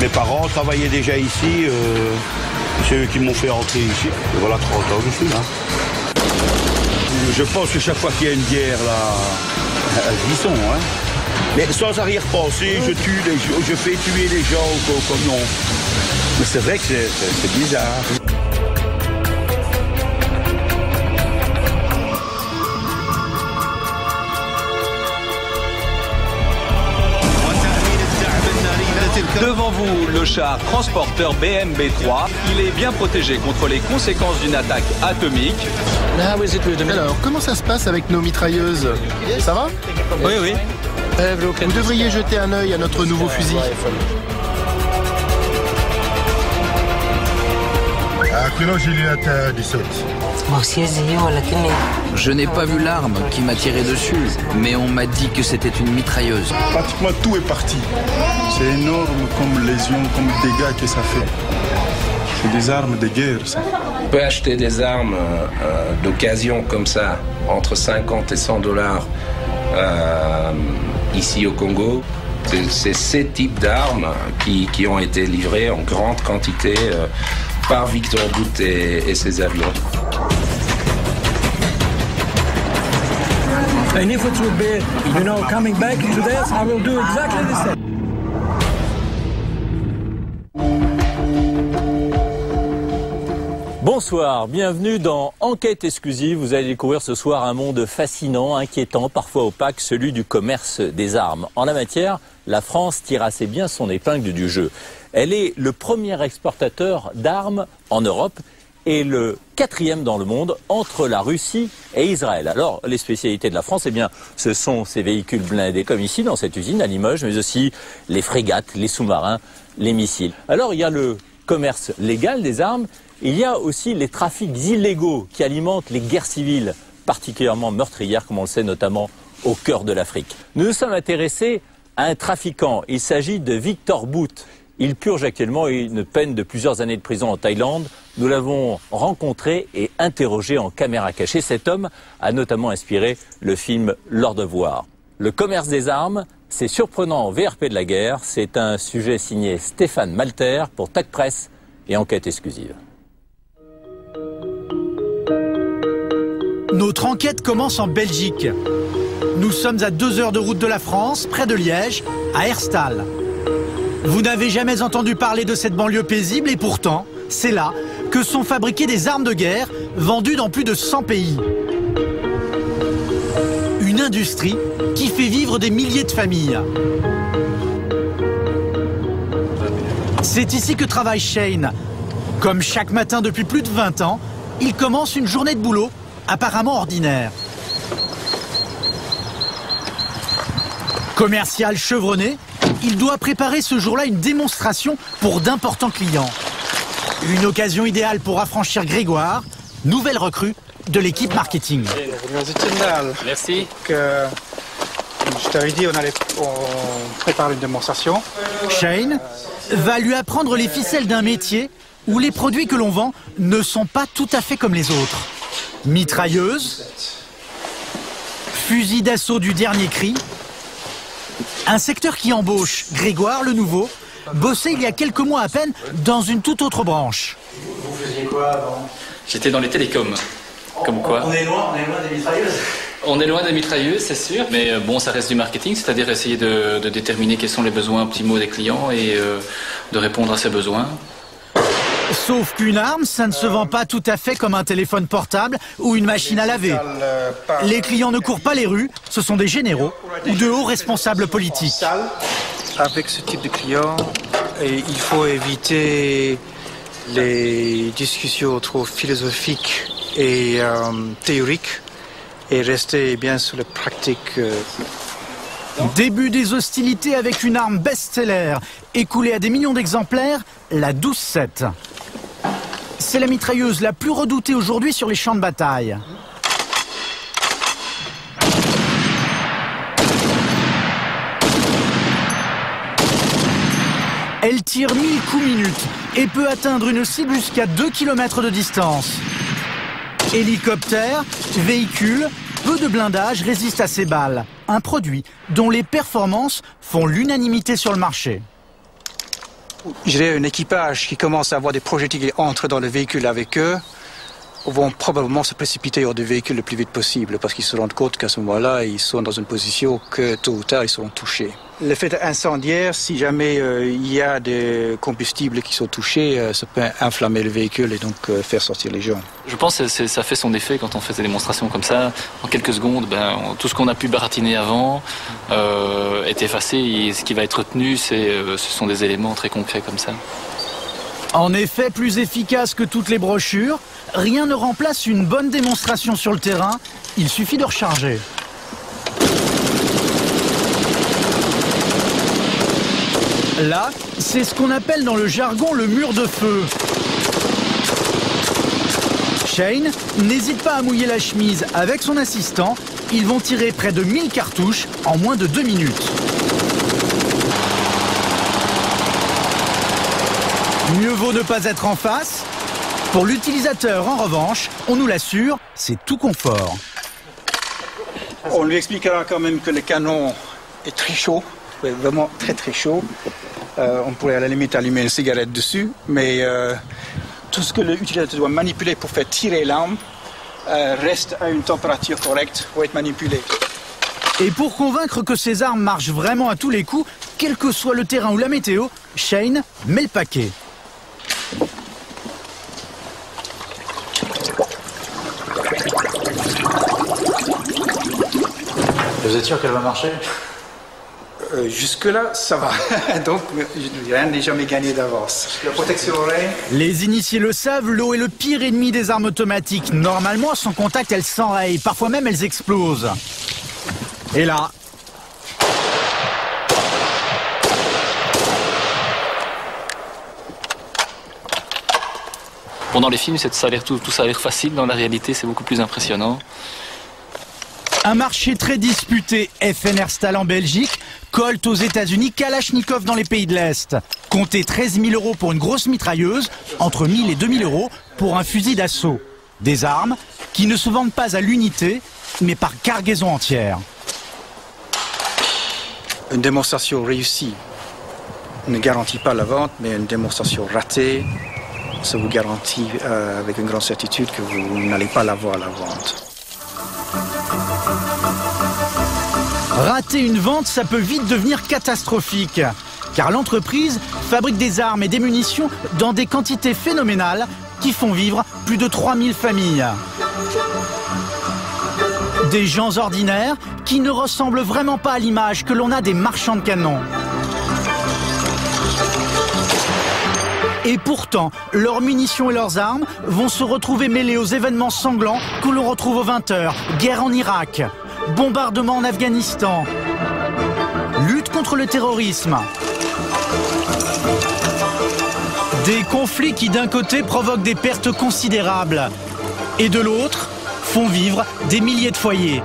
Mes parents travaillaient déjà ici, c'est eux qui m'ont fait rentrer ici. Et voilà 30 ans que je suis là. Je pense que chaque fois qu'il y a une guerre, là, elles y sont. Hein. Mais sans arrière-pensée, je fais tuer les gens comme non. Mais c'est vrai que c'est bizarre. Devant vous, le char transporteur BMB-3. Il est bien protégé contre les conséquences d'une attaque atomique. Alors, comment ça se passe avec nos mitrailleuses? Ça va? Oui, oui. Vous devriez jeter un œil à notre nouveau fusil. Je n'ai pas vu l'arme qui m'a tiré dessus, mais on m'a dit que c'était une mitrailleuse. Pratiquement tout est parti. C'est énorme comme lésion, comme dégâts que ça fait. C'est des armes de guerre, ça. On peut acheter des armes d'occasion comme ça, entre 50 et 100 dollars ici au Congo. C'est ces types d'armes qui ont été livrées en grande quantité par Victor Bout et ses avions. And if it would be, coming back to this, I will do exactly the same. Bonsoir, bienvenue dans Enquête exclusive. Vous allez découvrir ce soir un monde fascinant, inquiétant, parfois opaque, celui du commerce des armes. En la matière, la France tire assez bien son épingle du jeu. Elle est le premier exportateur d'armes en Europe et le 4e dans le monde entre la Russie et Israël. Alors, les spécialités de la France, eh bien, ce sont ces véhicules blindés comme ici dans cette usine à Limoges, mais aussi les frégates, les sous-marins, les missiles. Alors, il y a le commerce légal des armes. Il y a aussi les trafics illégaux qui alimentent les guerres civiles, particulièrement meurtrières, comme on le sait notamment au cœur de l'Afrique. Nous nous sommes intéressés à un trafiquant. Il s'agit de Victor Bout. Il purge actuellement une peine de plusieurs années de prison en Thaïlande. Nous l'avons rencontré et interrogé en caméra cachée. Cet homme a notamment inspiré le film L'Or de Voir. Le commerce des armes, c'est surprenant en VRP de la guerre. C'est un sujet signé Stéphane Malter pour TAC Presse et Enquête exclusive. Notre enquête commence en Belgique. Nous sommes à 2 heures de route de la France, près de Liège, à Herstal. Vous n'avez jamais entendu parler de cette banlieue paisible et pourtant, c'est là que sont fabriquées des armes de guerre vendues dans plus de 100 pays. Une industrie qui fait vivre des milliers de familles. C'est ici que travaille Shane. Comme chaque matin depuis plus de 20 ans, il commence une journée de boulot apparemment ordinaire. Commercial chevronné, il doit préparer ce jour-là une démonstration pour d'importants clients. Une occasion idéale pour affranchir Grégoire, nouvelle recrue de l'équipe marketing. Merci. Je t'avais dit on prépare une démonstration. Shane va lui apprendre les ficelles d'un métier où les produits que l'on vend ne sont pas tout à fait comme les autres. Mitrailleuse, fusil d'assaut du dernier cri, un secteur qui embauche Grégoire le nouveau bossait il y a quelques mois à peine dans une toute autre branche. Vous faisiez quoi avant? J'étais dans les télécoms. Comme quoi. On est loin des mitrailleuses. On est loin des mitrailleuses, c'est sûr, mais bon, ça reste du marketing, c'est-à-dire essayer de déterminer quels sont les besoins optimaux des clients et de répondre à ces besoins. Sauf qu'une arme, ça ne se vend pas tout à fait comme un téléphone portable ou une machine à laver. Les clients ne courent pas les rues, ce sont des généraux ou de hauts responsables politiques. Avec ce type de client, il faut éviter les discussions trop philosophiques et théoriques et rester bien sur la pratique. Début des hostilités avec une arme best-seller, écoulée à des millions d'exemplaires, la 12-7. C'est la mitrailleuse la plus redoutée aujourd'hui sur les champs de bataille. Elle tire 1000 coups minutes et peut atteindre une cible jusqu'à 2 km de distance. Hélicoptères, véhicules, peu de blindage résistent à ces balles. Un produit dont les performances font l'unanimité sur le marché. Je dirais un équipage qui commence à avoir des projectiles qui entrent dans le véhicule avec eux vont probablement se précipiter hors du véhicule le plus vite possible parce qu'ils se rendent compte qu'à ce moment-là, ils sont dans une position que tôt ou tard, ils seront touchés. L'effet incendiaire, si jamais il y a des combustibles qui sont touchés, ça peut inflammer le véhicule et donc faire sortir les gens. Je pense que ça fait son effet quand on fait des démonstrations comme ça. En quelques secondes, tout ce qu'on a pu baratiner avant est effacé et ce qui va être retenu, ce sont des éléments très concrets comme ça. En effet, plus efficace que toutes les brochures, rien ne remplace une bonne démonstration sur le terrain. Il suffit de recharger. Là, c'est ce qu'on appelle dans le jargon le mur de feu. Shane n'hésite pas à mouiller la chemise avec son assistant. Ils vont tirer près de 1000 cartouches en moins de 2 minutes. Mieux vaut ne pas être en face. Pour l'utilisateur, en revanche, on nous l'assure, c'est tout confort. On lui expliquera quand même que le canon est très chaud, vraiment très très chaud. On pourrait à la limite allumer une cigarette dessus, mais tout ce que l'utilisateur doit manipuler pour faire tirer l'arme reste à une température correcte pour être manipulé. Et pour convaincre que ces armes marchent vraiment à tous les coups, quel que soit le terrain ou la météo, Shane met le paquet. Vous êtes sûr qu'elle va marcher? Jusque-là, ça va. Donc, rien n'est jamais gagné d'avance. La protection oreille. Les initiés le savent, l'eau est le pire ennemi des armes automatiques. Normalement, à son contact, elles s'enrayent. Parfois même, elles explosent. Et là... Bon, dans les films, tout ça a l'air facile. Dans la réalité, c'est beaucoup plus impressionnant. Un marché très disputé, FN Herstal en Belgique, Colt aux États-Unis, Kalachnikov dans les pays de l'Est. Comptez 13 000 € pour une grosse mitrailleuse, entre 1 000 et 2 000 € pour un fusil d'assaut. Des armes qui ne se vendent pas à l'unité, mais par cargaison entière. Une démonstration réussie ne garantit pas la vente, mais une démonstration ratée, ça vous garantit avec une grande certitude que vous n'allez pas l'avoir à la vente. Rater une vente, ça peut vite devenir catastrophique. Car l'entreprise fabrique des armes et des munitions dans des quantités phénoménales qui font vivre plus de 3000 familles. Des gens ordinaires qui ne ressemblent vraiment pas à l'image que l'on a des marchands de canons. Et pourtant, leurs munitions et leurs armes vont se retrouver mêlées aux événements sanglants que l'on retrouve aux 20h. Guerre en Irak, bombardement en Afghanistan, lutte contre le terrorisme. Des conflits qui d'un côté provoquent des pertes considérables et de l'autre font vivre des milliers de foyers.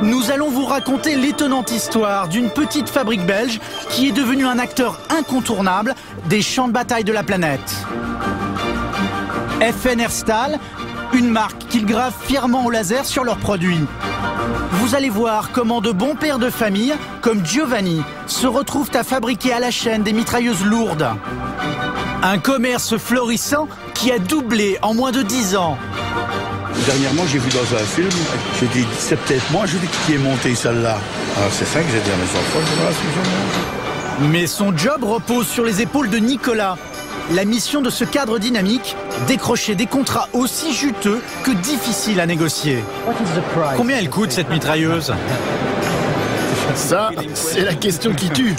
Nous allons vous raconter l'étonnante histoire d'une petite fabrique belge qui est devenue un acteur incontournable des champs de bataille de la planète. FN Herstal, Une marque qu'ils gravent fièrement au laser sur leurs produits. Vous allez voir comment de bons pères de famille, comme Giovanni, se retrouvent à fabriquer à la chaîne des mitrailleuses lourdes. Un commerce florissant qui a doublé en moins de 10 ans. Dernièrement, j'ai vu dans un film, j'ai dit, c'est peut-être moi, je dis qui ai monté celle-là. Alors c'est ça que j'ai dit à mes enfants, voilà, c'est mais son job repose sur les épaules de Nicolas. La mission de ce cadre dynamique, décrocher des contrats aussi juteux que difficiles à négocier. Combien elle coûte cette mitrailleuse? Ça, c'est la question qui tue.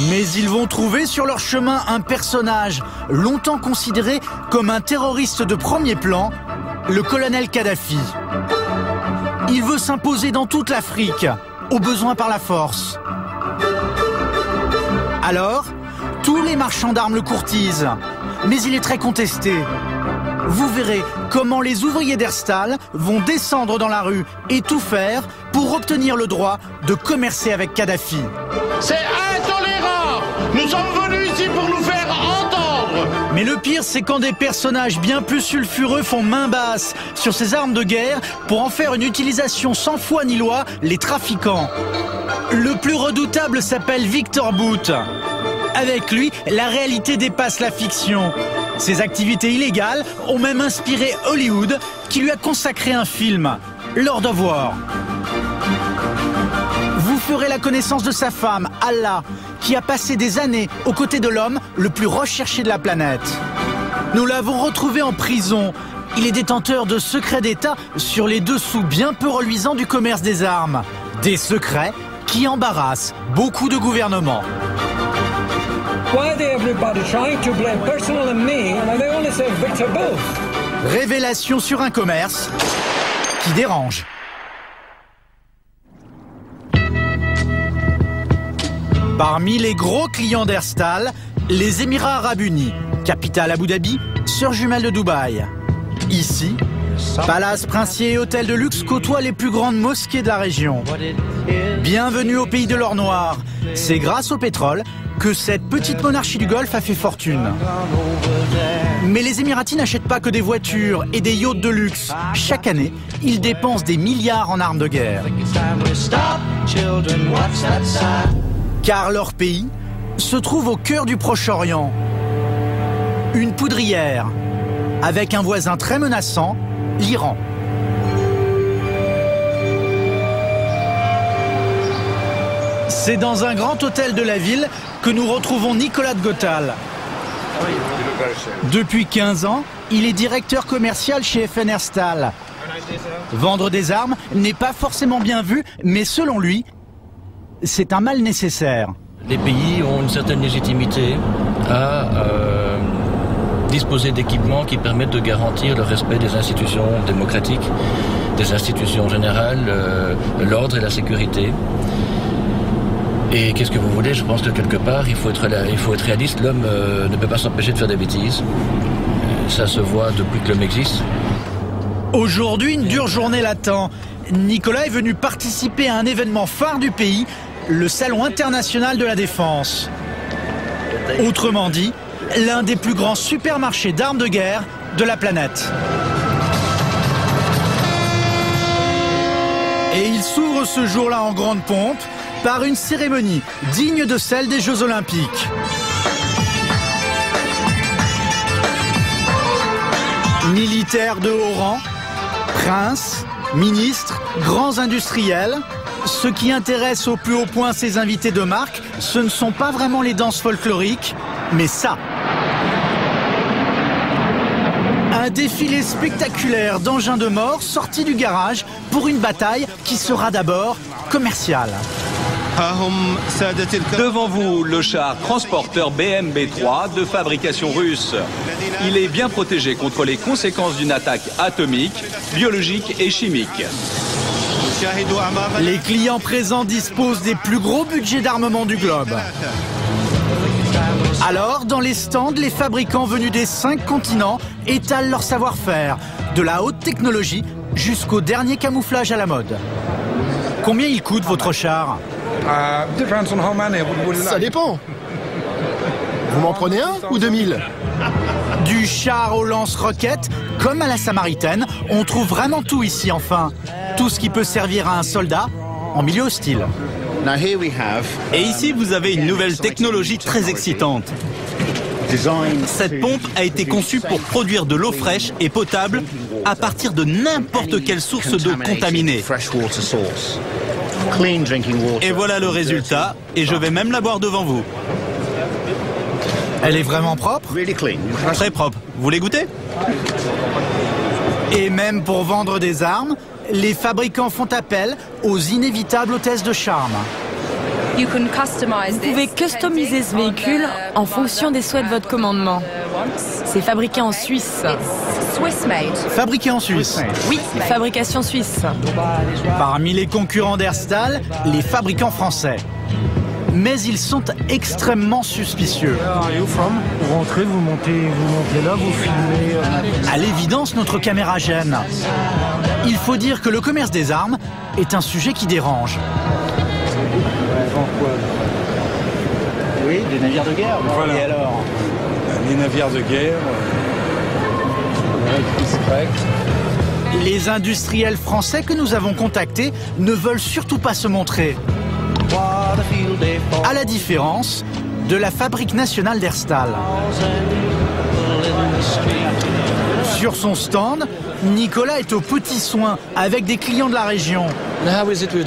Mais ils vont trouver sur leur chemin un personnage longtemps considéré comme un terroriste de premier plan, le colonel Kadhafi. Il veut s'imposer dans toute l'Afrique, au besoin par la force. Alors, tous les marchands d'armes le courtisent, mais il est très contesté. Vous verrez comment les ouvriers d'Herstal vont descendre dans la rue et tout faire pour obtenir le droit de commercer avec Kadhafi. C'est intolérant! Nous sommes venus ici pour nous faire entendre! Mais le pire, c'est quand des personnages bien plus sulfureux font main basse sur ces armes de guerre pour en faire une utilisation sans foi ni loi, les trafiquants. Le plus redoutable s'appelle Victor Bout. Avec lui, la réalité dépasse la fiction. Ses activités illégales ont même inspiré Hollywood, qui lui a consacré un film, Lord of War. Vous ferez la connaissance de sa femme, Allah, qui a passé des années aux côtés de l'homme le plus recherché de la planète. Nous l'avons retrouvé en prison. Il est détenteur de secrets d'État sur les dessous bien peu reluisants du commerce des armes. Des secrets qui embarrassent beaucoup de gouvernements. Révélation sur un commerce qui dérange. Parmi les gros clients d'Herstal, les Émirats Arabes Unis, capitale Abu Dhabi, sœur jumelle de Dubaï. Ici, palace princier et hôtel de luxe côtoient les plus grandes mosquées de la région. Bienvenue au pays de l'or noir. C'est grâce au pétrole que cette petite monarchie du Golfe a fait fortune. Mais les Émiratis n'achètent pas que des voitures et des yachts de luxe. Chaque année, ils dépensent des milliards en armes de guerre. Car leur pays se trouve au cœur du Proche-Orient. Une poudrière, avec un voisin très menaçant, l'Iran. C'est dans un grand hôtel de la ville que nous retrouvons Nicolas de Gottal. Depuis 15 ans, il est directeur commercial chez FN Herstal. Vendre des armes n'est pas forcément bien vu, mais selon lui, c'est un mal nécessaire. Les pays ont une certaine légitimité à disposer d'équipements qui permettent de garantir le respect des institutions démocratiques, des institutions générales, l'ordre et la sécurité. Et qu'est-ce que vous voulez? Je pense que quelque part, il faut être réaliste. L'homme ne peut pas s'empêcher de faire des bêtises. Ça se voit depuis que l'homme existe. Aujourd'hui, une dure journée l'attend. Nicolas est venu participer à un événement phare du pays, le Salon international de la défense. Autrement dit, l'un des plus grands supermarchés d'armes de guerre de la planète. Et il s'ouvre ce jour-là en grande pompe par une cérémonie digne de celle des Jeux Olympiques. Militaires de haut rang, princes, ministres, grands industriels, ce qui intéresse au plus haut point ces invités de marque, ce ne sont pas vraiment les danses folkloriques, mais ça. Un défilé spectaculaire d'engins de mort sortis du garage pour une bataille qui sera d'abord commerciale. Devant vous, le char transporteur BMB-3 de fabrication russe. Il est bien protégé contre les conséquences d'une attaque atomique, biologique et chimique. Les clients présents disposent des plus gros budgets d'armement du globe. Alors, dans les stands, les fabricants venus des 5 continents étalent leur savoir-faire, de la haute technologie jusqu'au dernier camouflage à la mode. Combien il coûte votre char ? Ça dépend. Vous m'en prenez un ou 2000 ? Du char au lance-roquettes, comme à la Samaritaine, on trouve vraiment tout ici enfin. Tout ce qui peut servir à un soldat en milieu hostile. Et ici, vous avez une nouvelle technologie très excitante. Cette pompe a été conçue pour produire de l'eau fraîche et potable à partir de n'importe quelle source d'eau contaminée. Et voilà le résultat, et je vais même la boire devant vous. Elle est vraiment propre? Très propre. Vous voulez goûter? Et même pour vendre des armes, les fabricants font appel aux inévitables hôtesses de charme. Vous pouvez customiser ce véhicule en fonction des souhaits de votre commandement. C'est fabriqué en Suisse. Fabriqué en Suisse? Oui, fabrication suisse. Parmi les concurrents d'Herstal, les fabricants français. Mais ils sont extrêmement suspicieux. Vous rentrez, vous montez là, vous filmez. À l'évidence, notre caméra gêne. Il faut dire que le commerce des armes est un sujet qui dérange. Oui, des navires de guerre. Voilà. Et alors? Les navires de guerre. Les industriels français que nous avons contactés ne veulent surtout pas se montrer. À la différence de la Fabrique nationale d'Herstal. Sur son stand, Nicolas est aux petits soins avec des clients de la région.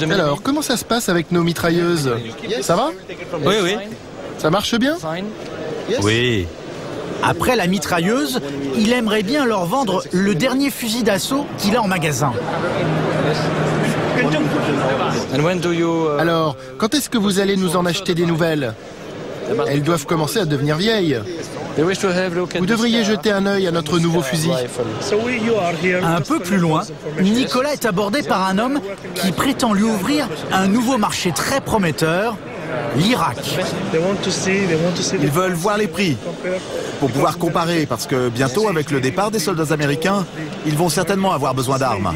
Alors, comment ça se passe avec nos mitrailleuses? Ça va? Oui, oui. Ça marche bien? Oui. Après la mitrailleuse, il aimerait bien leur vendre le dernier fusil d'assaut qu'il a en magasin. Alors, quand est-ce que vous allez nous en acheter des nouvelles? Elles doivent commencer à devenir vieilles. Vous devriez jeter un œil à notre nouveau fusil. Un peu plus loin, Nicolas est abordé par un homme qui prétend lui ouvrir un nouveau marché très prometteur, l'Irak. Ils veulent voir les prix pour pouvoir comparer, parce que bientôt, avec le départ des soldats américains, ils vont certainement avoir besoin d'armes.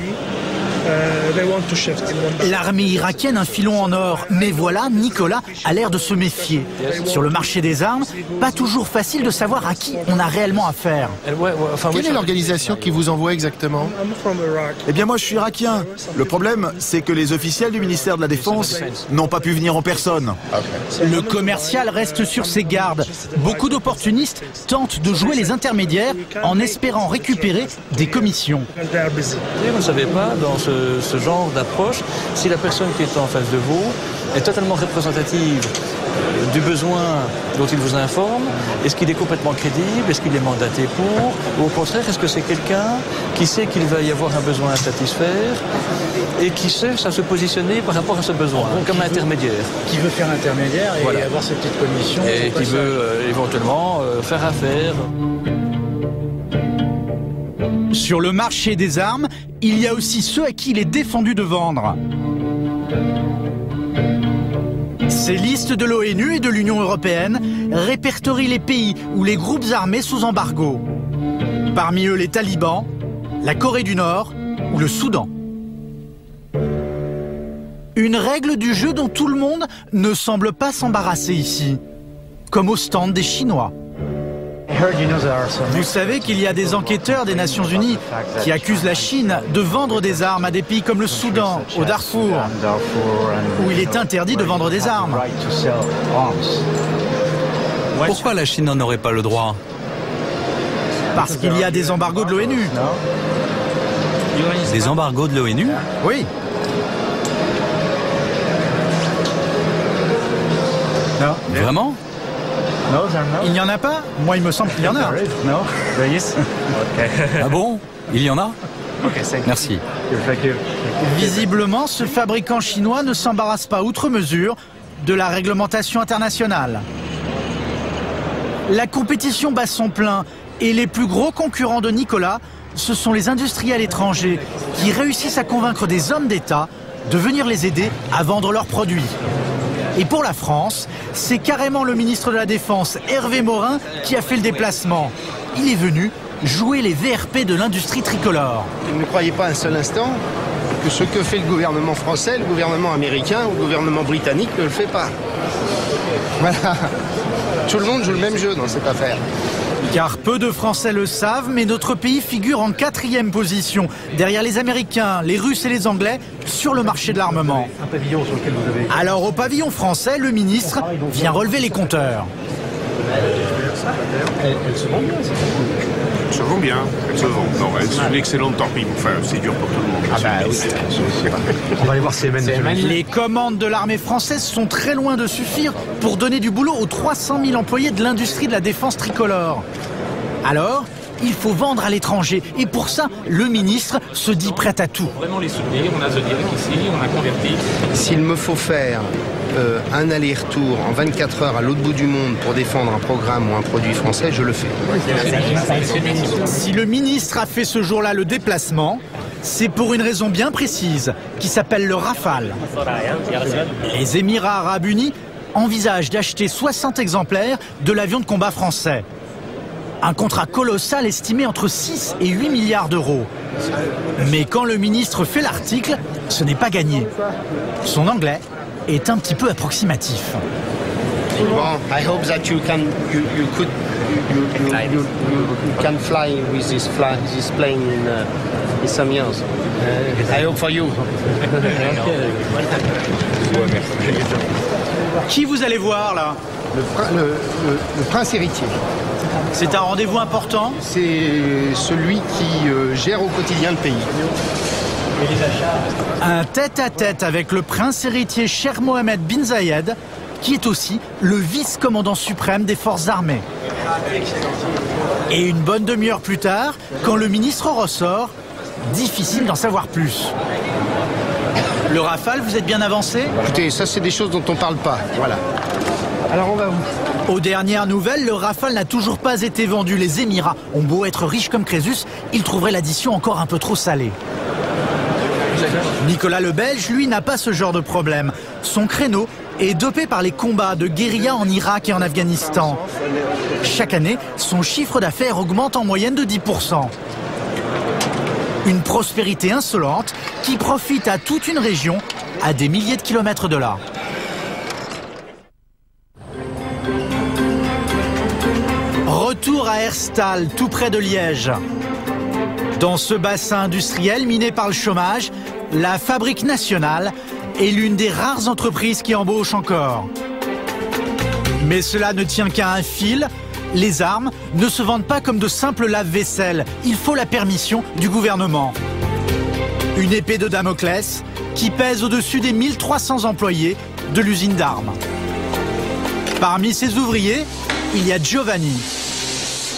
L'armée irakienne un filon en or, mais voilà, Nicolas a l'air de se méfier. Sur le marché des armes, pas toujours facile de savoir à qui on a réellement affaire. Quelle est l'organisation qui vous envoie exactement? Eh bien moi je suis irakien. Le problème, c'est que les officiels du ministère de la Défense n'ont pas pu venir en personne. Le commercial reste sur ses gardes. Beaucoup d'opportunistes tentent de jouer les intermédiaires en espérant récupérer des commissions. Vous ne savez pas, dans ce genre d'approche, si la personne qui est en face de vous est totalement représentative du besoin dont il vous informe, est-ce qu'il est complètement crédible, est-ce qu'il est mandaté pour, ou au contraire, est-ce que c'est quelqu'un qui sait qu'il va y avoir un besoin à satisfaire et qui cherche à se positionner par rapport à ce besoin, comme intermédiaire. Qui veut faire intermédiaire et voilà, avoir ses petites commissions. Et qui veut éventuellement faire affaire. Sur le marché des armes, il y a aussi ceux à qui il est défendu de vendre. Ces listes de l'ONU et de l'Union européenne répertorient les pays ou les groupes armés sous embargo. Parmi eux les talibans, la Corée du Nord ou le Soudan. Une règle du jeu dont tout le monde ne semble pas s'embarrasser ici, comme au stand des Chinois. Vous savez qu'il y a des enquêteurs des Nations Unies qui accusent la Chine de vendre des armes à des pays comme le Soudan, au Darfour, où il est interdit de vendre des armes. Pourquoi la Chine n'en aurait pas le droit? Parce qu'il y a des embargos de l'ONU. Des embargos de l'ONU? Oui. Vraiment? Il n'y en a pas? Moi, il me semble qu'il y en a. Ah bon? Il y en a? Merci. Visiblement, ce fabricant chinois ne s'embarrasse pas outre mesure de la réglementation internationale. La compétition bat son plein et les plus gros concurrents de Nicolas, ce sont les industriels étrangers qui réussissent à convaincre des hommes d'État de venir les aider à vendre leurs produits. Et pour la France, c'est carrément le ministre de la Défense, Hervé Morin, qui a fait le déplacement. Il est venu jouer les VRP de l'industrie tricolore. Ne croyez pas un seul instant que ce que fait le gouvernement français, le gouvernement américain ou le gouvernement britannique ne le fait pas. Voilà. Tout le monde joue le même jeu dans cette affaire. Car peu de Français le savent, mais notre pays figure en 4e position, derrière les Américains, les Russes et les Anglais, sur le marché de l'armement. Alors au pavillon français, le ministre vient relever les compteurs. Elle se vend bien, c'est ça. Se vend bien, elle se vend. Non, c'est une excellente torpille. Enfin, c'est dur pour tout le monde. Ah bah oui. On va aller voir CMN. Les commandes de l'armée française sont très loin de suffire pour donner du boulot aux 300 000 employés de l'industrie de la défense tricolore. Alors, il faut vendre à l'étranger. Et pour ça, le ministre se dit prêt à tout. Vraiment les soutenir, on a Zodiac ici, on a converti. S'il me faut faire un aller-retour en 24 heures à l'autre bout du monde pour défendre un programme ou un produit français, je le fais. Si le ministre a fait ce jour-là le déplacement, c'est pour une raison bien précise, qui s'appelle le Rafale. Les Émirats arabes unis envisagent d'acheter 60 exemplaires de l'avion de combat français. Un contrat colossal estimé entre 6 et 8 milliards d'euros. Mais quand le ministre fait l'article, ce n'est pas gagné. Son anglais est un petit peu approximatif. Bon, I hope that you can fly with this plane in some years. I hope for you. Qui vous allez voir là? Le prince héritier. C'est un rendez-vous important? C'est celui qui gère au quotidien le pays. Un tête-à-tête avec le prince héritier Cheikh Mohammed bin Zayed, qui est aussi le vice-commandant suprême des forces armées. Et une bonne demi-heure plus tard, quand le ministre ressort, difficile d'en savoir plus. Le Rafale, vous êtes bien avancé? Écoutez, ça c'est des choses dont on parle pas. Voilà. Alors on va où? Aux dernières nouvelles, le Rafale n'a toujours pas été vendu. Les Émirats ont beau être riches comme Crésus, ils trouveraient l'addition encore un peu trop salée. Nicolas le Belge, lui, n'a pas ce genre de problème. Son créneau est dopé par les combats de guérilla en Irak et en Afghanistan. Chaque année, son chiffre d'affaires augmente en moyenne de 10%. Une prospérité insolente qui profite à toute une région, à des milliers de kilomètres de là. Retour à Herstal, tout près de Liège. Dans ce bassin industriel miné par le chômage, la Fabrique nationale est l'une des rares entreprises qui embauchent encore. Mais cela ne tient qu'à un fil. Les armes ne se vendent pas comme de simples lave-vaisselle. Il faut la permission du gouvernement. Une épée de Damoclès qui pèse au-dessus des 1300 employés de l'usine d'armes. Parmi ces ouvriers, il y a Giovanni.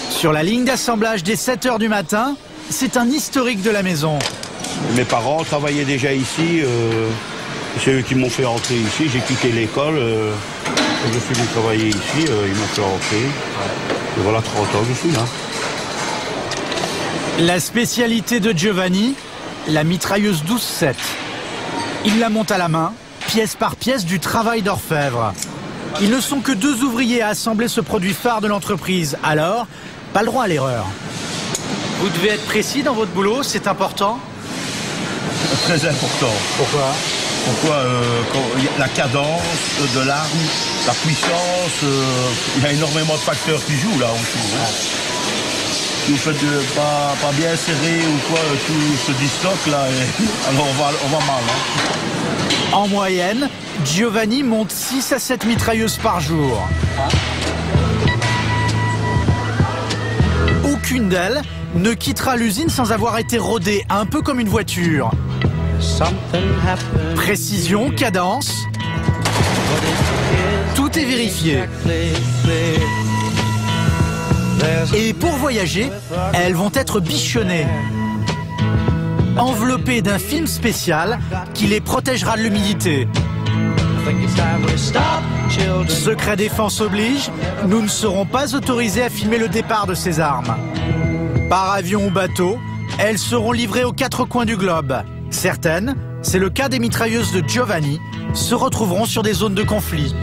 Sur la ligne d'assemblage des 7 h du matin, c'est un historique de la maison. Mes parents travaillaient déjà ici, c'est eux qui m'ont fait rentrer ici. J'ai quitté l'école, je suis venu travailler ici, ils m'ont fait rentrer. Et voilà 30 ans que je suis là. La spécialité de Giovanni, la mitrailleuse 12-7. Il la monte à la main, pièce par pièce, du travail d'orfèvre. Ils ne sont que 2 ouvriers à assembler ce produit phare de l'entreprise. Alors, pas le droit à l'erreur. Vous devez être précis dans votre boulot, c'est important? Très important. Pourquoi? La cadence de l'arme, la puissance, il y a énormément de facteurs qui jouent là autour. Hein. Si vous faites pas bien serré ou quoi, tout se disloque là, alors on va mal. Hein. En moyenne, Giovanni monte 6 à 7 mitrailleuses par jour. Aucune d'elles ne quittera l'usine sans avoir été rodée, un peu comme une voiture. Précision, cadence, tout est vérifié. Et pour voyager, elles vont être bichonnées, enveloppées d'un film spécial qui les protégera de l'humidité. Secret défense oblige, nous ne serons pas autorisés à filmer le départ de ces armes. Par avion ou bateau, elles seront livrées aux 4 coins du globe. Certaines, c'est le cas des mitrailleuses de Giovanni, se retrouveront sur des zones de conflit.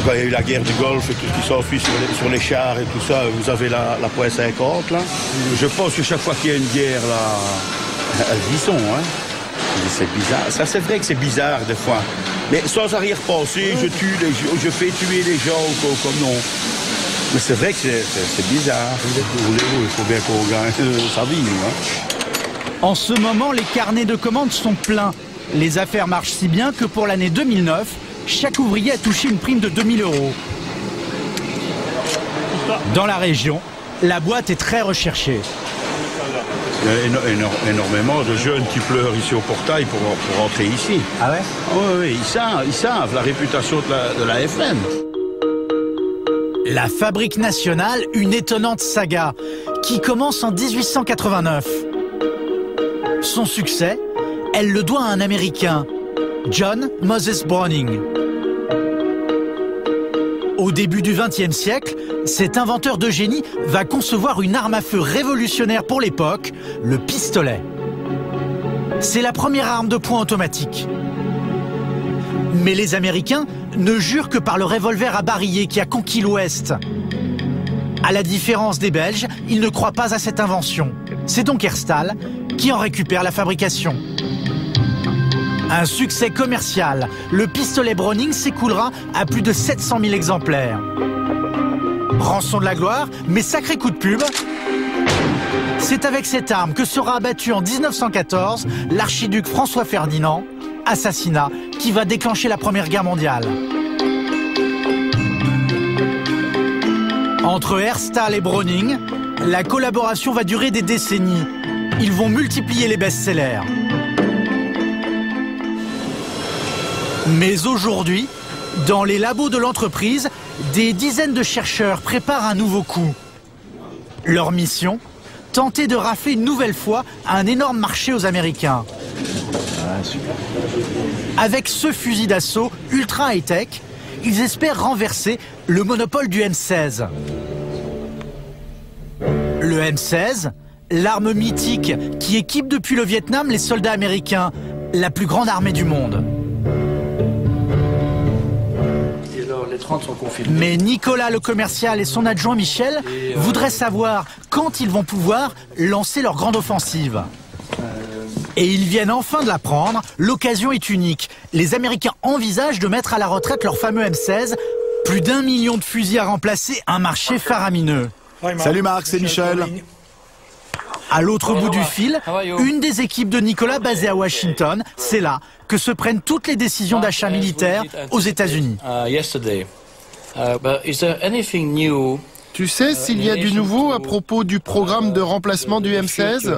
Quand il y a eu la guerre du Golfe et tout ce qui s'enfuit sur les chars et tout ça, vous avez la .50 là. Je pense que chaque fois qu'il y a une guerre là, elles y sont. Hein. C'est bizarre. Ça c'est vrai que c'est bizarre des fois. Mais sans arrière-pensée, je fais tuer les gens ou comme non. Mais c'est vrai que c'est bizarre. Il faut bien qu'on gagne sa vie, nous, hein. En ce moment, les carnets de commandes sont pleins. Les affaires marchent si bien que pour l'année 2009, chaque ouvrier a touché une prime de 2 000 €. Dans la région, la boîte est très recherchée. Il y a énormément de jeunes qui pleurent ici au portail pour rentrer ici. Ah ouais? Oui, ils savent la réputation de la FM. La Fabrique nationale, une étonnante saga qui commence en 1889. Son succès, elle le doit à un Américain, John Moses Browning. Au début du XXe siècle, cet inventeur de génie va concevoir une arme à feu révolutionnaire pour l'époque, le pistolet. C'est la première arme de poing automatique. Mais les Américains ne jurent que par le revolver à barillet qui a conquis l'Ouest. À la différence des Belges, ils ne croient pas à cette invention. C'est donc Herstal qui en récupère la fabrication. Un succès commercial, le pistolet Browning s'écoulera à plus de 700 000 exemplaires. Rançon de la gloire, mais sacré coup de pub. C'est avec cette arme que sera abattu en 1914 l'archiduc François Ferdinand, assassinat qui va déclencher la Première Guerre mondiale. Entre Herstal et Browning, la collaboration va durer des décennies. Ils vont multiplier les best-sellers. Mais aujourd'hui, dans les labos de l'entreprise, des dizaines de chercheurs préparent un nouveau coup. Leur mission, tenter de rafler une nouvelle fois un énorme marché aux Américains. Avec ce fusil d'assaut ultra high-tech, ils espèrent renverser le monopole du M16. Le M16, l'arme mythique qui équipe depuis le Vietnam les soldats américains, la plus grande armée du monde. Mais Nicolas le commercial et son adjoint Michel voudraient savoir quand ils vont pouvoir lancer leur grande offensive. Et ils viennent enfin de l'apprendre, l'occasion est unique. Les Américains envisagent de mettre à la retraite leur fameux M16. Plus d'1 million de fusils à remplacer, un marché faramineux. Salut Marc, c'est Michel. À l'autre bout du fil, une des équipes de Nicolas basée à Washington, c'est là que se prennent toutes les décisions d'achat militaire aux États-Unis. Tu sais s'il y a du nouveau à propos du programme de remplacement du M16?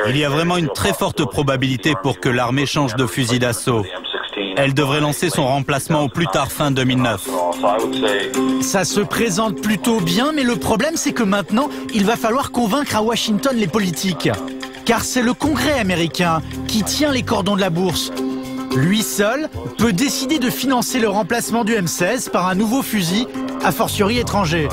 Il y a vraiment une très forte probabilité pour que l'armée change de fusil d'assaut. Elle devrait lancer son remplacement au plus tard fin 2009. Ça se présente plutôt bien, mais le problème c'est que maintenant, il va falloir convaincre à Washington les politiques. Car c'est le Congrès américain qui tient les cordons de la bourse. Lui seul peut décider de financer le remplacement du M16 par un nouveau fusil, a fortiori étranger.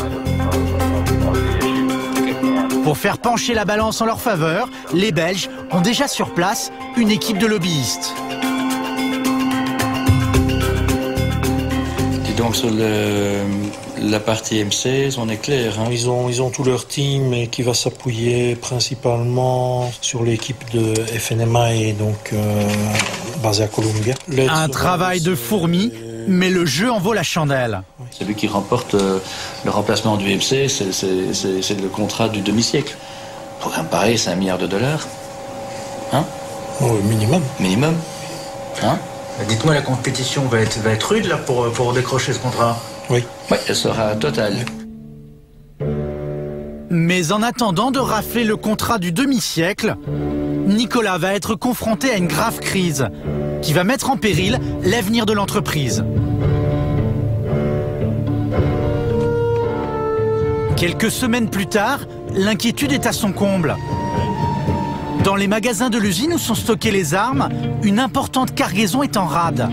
Pour faire pencher la balance en leur faveur, les Belges ont déjà sur place une équipe de lobbyistes. Donc sur la partie M16, on est clair. Hein. Ils ont tout leur team et qui va s'appuyer principalement sur l'équipe de FNMA et donc basée à Columbia. Un travail de fourmi, mais le jeu en vaut la chandelle. Celui qui remporte le remplacement du M16, c'est le contrat du demi-siècle. Un programme pareil, c'est $1 milliard. Hein? Oh, minimum. Minimum. Hein? Dites-moi, la compétition va être rude là pour décrocher ce contrat? Oui. Oui, elle sera totale. Mais en attendant de rafler le contrat du demi-siècle, Nicolas va être confronté à une grave crise qui va mettre en péril l'avenir de l'entreprise. Quelques semaines plus tard, l'inquiétude est à son comble. Dans les magasins de l'usine où sont stockées les armes, une importante cargaison est en rade.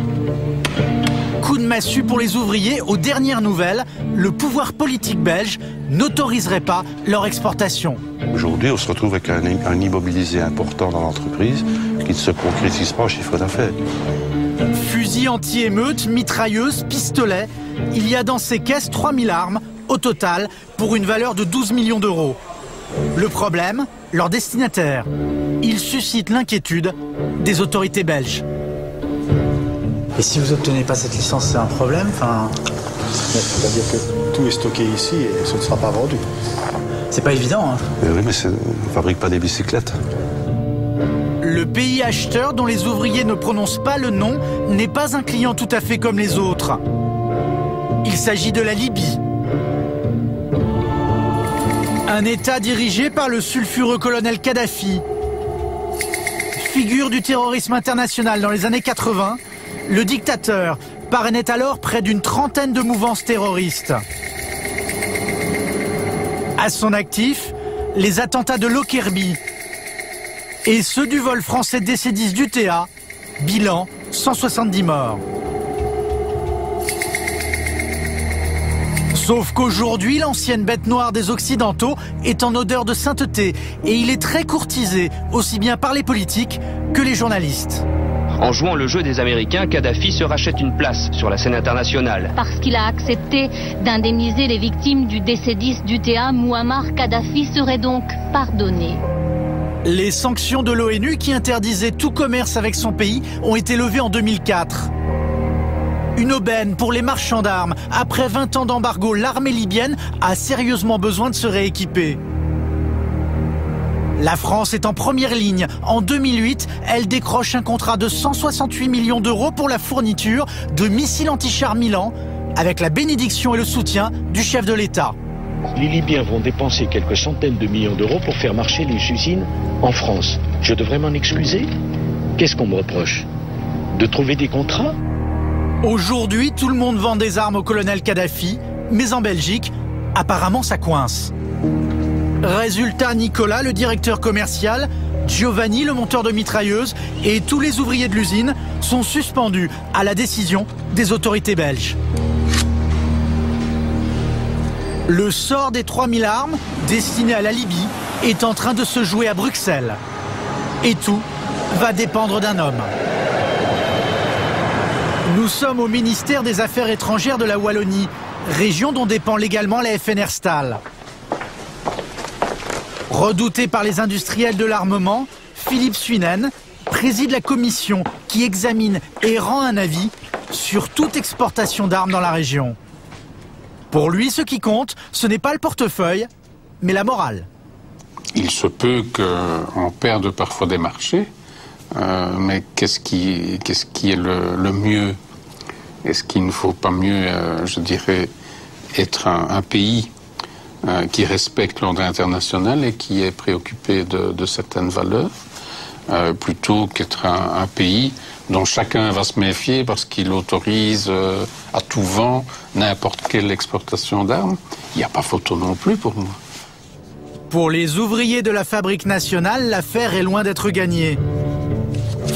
Coup de massue pour les ouvriers, aux dernières nouvelles, le pouvoir politique belge n'autoriserait pas leur exportation. Aujourd'hui, on se retrouve avec un immobilisé important dans l'entreprise qui ne se concrétise pas en chiffre d'affaires. Fusils anti-émeutes, mitrailleuses, pistolets, il y a dans ces caisses 3000 armes au total pour une valeur de 12 millions d'euros. Le problème, leur destinataire. Il suscite l'inquiétude des autorités belges. Et si vous n'obtenez pas cette licence, c'est un problème, enfin... C'est-à-dire que tout est stocké ici et ce ne sera pas vendu. C'est pas évident, hein. Oui, mais on ne fabrique pas des bicyclettes. Le pays acheteur dont les ouvriers ne prononcent pas le nom n'est pas un client tout à fait comme les autres. Il s'agit de la Libye. Un État dirigé par le sulfureux colonel Kadhafi. Figure du terrorisme international dans les années 80, le dictateur parrainait alors près d'une trentaine de mouvances terroristes. À son actif, les attentats de Lockerbie et ceux du vol français DC-10 d'UTA, bilan 170 morts. Sauf qu'aujourd'hui, l'ancienne bête noire des Occidentaux est en odeur de sainteté et il est très courtisé, aussi bien par les politiques que les journalistes. En jouant le jeu des Américains, Kadhafi se rachète une place sur la scène internationale. Parce qu'il a accepté d'indemniser les victimes du DC-10 d'UTA, Mouammar Kadhafi serait donc pardonné. Les sanctions de l'ONU qui interdisaient tout commerce avec son pays ont été levées en 2004. Une aubaine pour les marchands d'armes. Après 20 ans d'embargo, l'armée libyenne a sérieusement besoin de se rééquiper. La France est en première ligne. En 2008, elle décroche un contrat de 168 millions d'euros pour la fourniture de missiles anti-chars Milan, avec la bénédiction et le soutien du chef de l'État. Les Libyens vont dépenser quelques centaines de millions d'euros pour faire marcher les usines en France. Je devrais m'en excuser? Qu'est-ce qu'on me reproche? De trouver des contrats? Aujourd'hui, tout le monde vend des armes au colonel Kadhafi, mais en Belgique, apparemment ça coince. Résultat, Nicolas, le directeur commercial, Giovanni, le monteur de mitrailleuses, et tous les ouvriers de l'usine sont suspendus à la décision des autorités belges. Le sort des 3000 armes destinées à la Libye est en train de se jouer à Bruxelles. Et tout va dépendre d'un homme. Nous sommes au ministère des Affaires étrangères de la Wallonie, région dont dépend légalement la FNR Stahl. Redouté par les industriels de l'armement, Philippe Suinen préside la commission qui examine et rend un avis sur toute exportation d'armes dans la région. Pour lui, ce qui compte, ce n'est pas le portefeuille, mais la morale. Il se peut qu'on perde parfois des marchés, mais qu'est-ce qui est le mieux? Est-ce qu'il ne faut pas mieux, je dirais, être un pays qui respecte l'ordre international et qui est préoccupé de certaines valeurs, plutôt qu'être un pays dont chacun va se méfier parce qu'il autorise à tout vent n'importe quelle exportation d'armes? Il n'y a pas photo non plus pour moi. Pour les ouvriers de la fabrique nationale, l'affaire est loin d'être gagnée.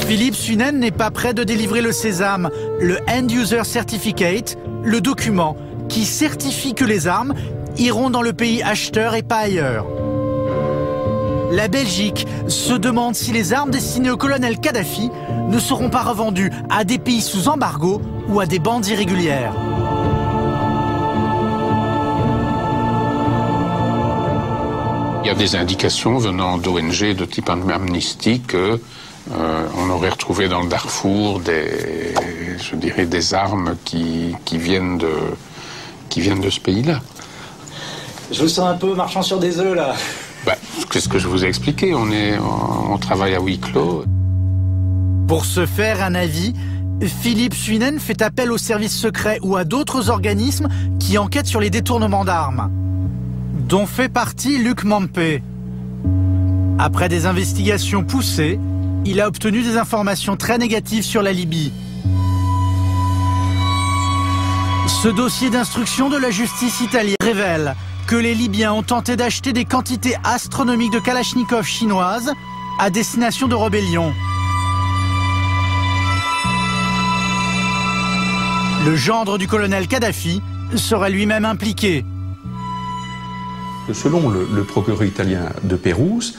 Philippe Suinen n'est pas prêt de délivrer le Sésame, le End User Certificate, le document qui certifie que les armes iront dans le pays acheteur et pas ailleurs. La Belgique se demande si les armes destinées au colonel Kadhafi ne seront pas revendues à des pays sous embargo ou à des bandes irrégulières. Il y a des indications venant d'ONG de type Amnesty que on aurait retrouvé dans le Darfour des armes qui viennent de ce pays-là. Je vous sens un peu marchand sur des œufs, là. C'est ce que je vous ai expliqué, on travaille à huis clos. Pour se faire un avis, Philippe Suinen fait appel aux services secrets ou à d'autres organismes qui enquêtent sur les détournements d'armes, dont fait partie Luc Mampé. Après des investigations poussées, il a obtenu des informations très négatives sur la Libye. Ce dossier d'instruction de la justice italienne révèle que les Libyens ont tenté d'acheter des quantités astronomiques de Kalachnikov chinoises à destination de rébellions. Le gendre du colonel Kadhafi serait lui-même impliqué. Selon le procureur italien de Pérouse,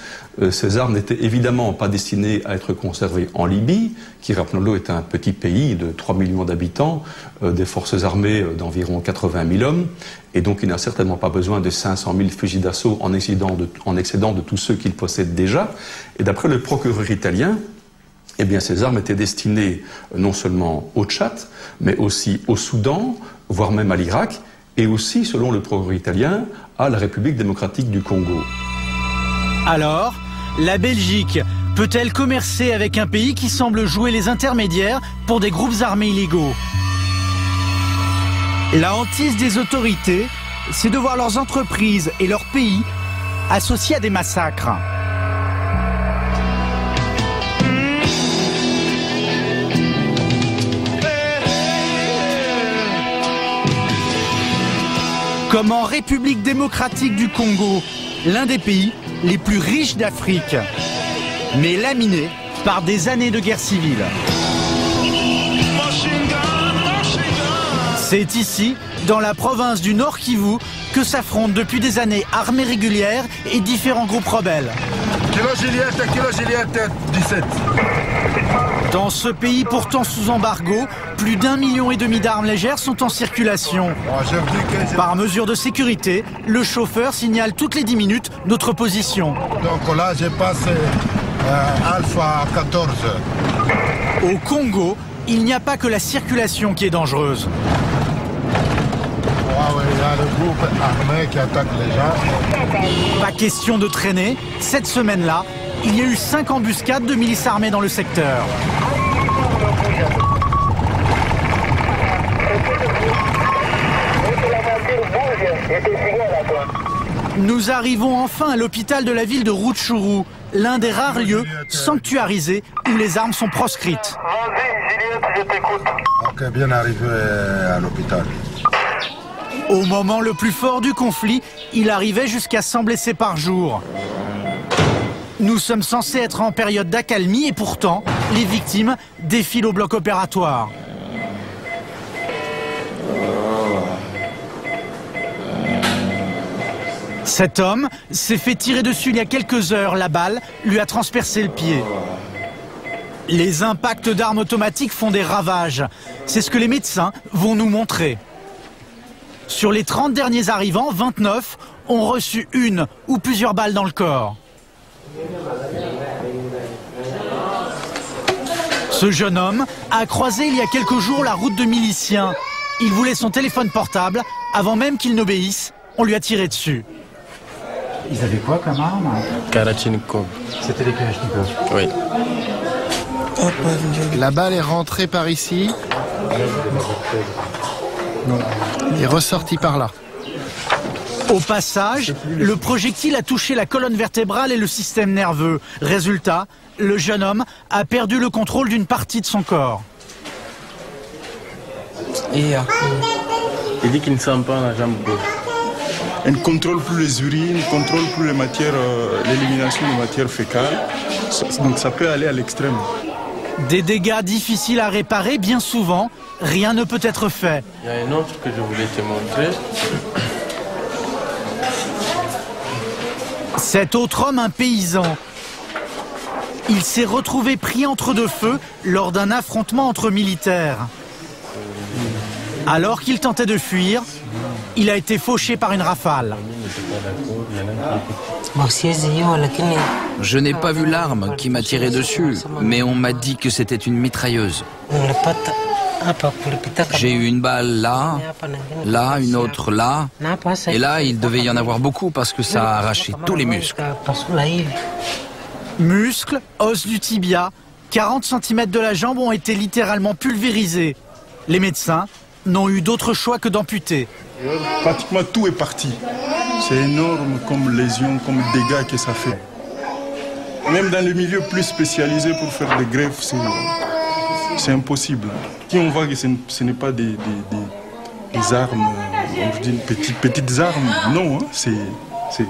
ces armes n'étaient évidemment pas destinées à être conservées en Libye, qui, rappelons-le, est un petit pays de 3 millions d'habitants, des forces armées d'environ 80 000 hommes, et donc il n'a certainement pas besoin de 500 000 fusils d'assaut en excédant de tous ceux qu'il possède déjà. Et d'après le procureur italien, eh bien ces armes étaient destinées non seulement au Tchad, mais aussi au Soudan, voire même à l'Irak, et aussi, selon le progrès italien, à la République démocratique du Congo. Alors, la Belgique peut-elle commercer avec un pays qui semble jouer les intermédiaires pour des groupes armés illégaux? La hantise des autorités, c'est de voir leurs entreprises et leurs pays associés à des massacres. Comme en République démocratique du Congo, l'un des pays les plus riches d'Afrique, mais laminé par des années de guerre civile. C'est ici, dans la province du Nord Kivu, que s'affrontent depuis des années armées régulières et différents groupes rebelles. Kilo Juliette, 17. Dans ce pays pourtant sous embargo, plus d'1,5 million d'armes légères sont en circulation. Par mesure de sécurité, le chauffeur signale toutes les 10 minutes notre position. Donc là, je passe Alpha 14. Au Congo, il n'y a pas que la circulation qui est dangereuse. Il y a le groupe armé qui attaque les gens. Pas question de traîner. Cette semaine-là, il y a eu 5 embuscades de milices armées dans le secteur. Nous arrivons enfin à l'hôpital de la ville de Rutshuru, l'un des rares lieux sanctuarisés où les armes sont proscrites. Vas-y, Juliette, je t'écoute. Ok, bien arrivé à l'hôpital. Au moment le plus fort du conflit, il arrivait jusqu'à 100 blessés par jour. Nous sommes censés être en période d'accalmie et pourtant, les victimes défilent au bloc opératoire. Cet homme s'est fait tirer dessus il y a quelques heures. La balle lui a transpercé le pied. Les impacts d'armes automatiques font des ravages. C'est ce que les médecins vont nous montrer. Sur les 30 derniers arrivants, 29 ont reçu une ou plusieurs balles dans le corps. Ce jeune homme a croisé il y a quelques jours la route de miliciens. Il voulait son téléphone portable. Avant même qu'il n'obéisse, on lui a tiré dessus. Ils avaient quoi comme arme? Kalachnikov. C'était des Kalachnikov? Oui. La balle est rentrée par ici et ressortie par là. Au passage, le projectile a touché la colonne vertébrale et le système nerveux. Résultat, le jeune homme a perdu le contrôle d'une partie de son corps. Il dit qu'il ne sent pas la jambe gauche. Elle ne contrôle plus les urines, ne contrôle plus les matières, l'élimination des matières fécales. Donc ça peut aller à l'extrême. Des dégâts difficiles à réparer, bien souvent, rien ne peut être fait. Il y a un autre que je voulais te montrer. Cet autre homme, un paysan. Il s'est retrouvé pris entre deux feux lors d'un affrontement entre militaires. Alors qu'il tentait de fuir, il a été fauché par une rafale. Je n'ai pas vu l'arme qui m'a tiré dessus, mais on m'a dit que c'était une mitrailleuse. J'ai eu une balle là, là, une autre là, et là, il devait y en avoir beaucoup parce que ça a arraché tous les muscles. Muscles, os du tibia, 40 cm de la jambe ont été littéralement pulvérisés. Les médecins n'ont eu d'autre choix que d'amputer. Pratiquement tout est parti. C'est énorme comme lésion, comme dégâts que ça fait. Même dans les milieux plus spécialisés pour faire des greffes, c'est impossible. Si on voit que ce n'est pas des armes, on dit petites armes, non, hein, c'est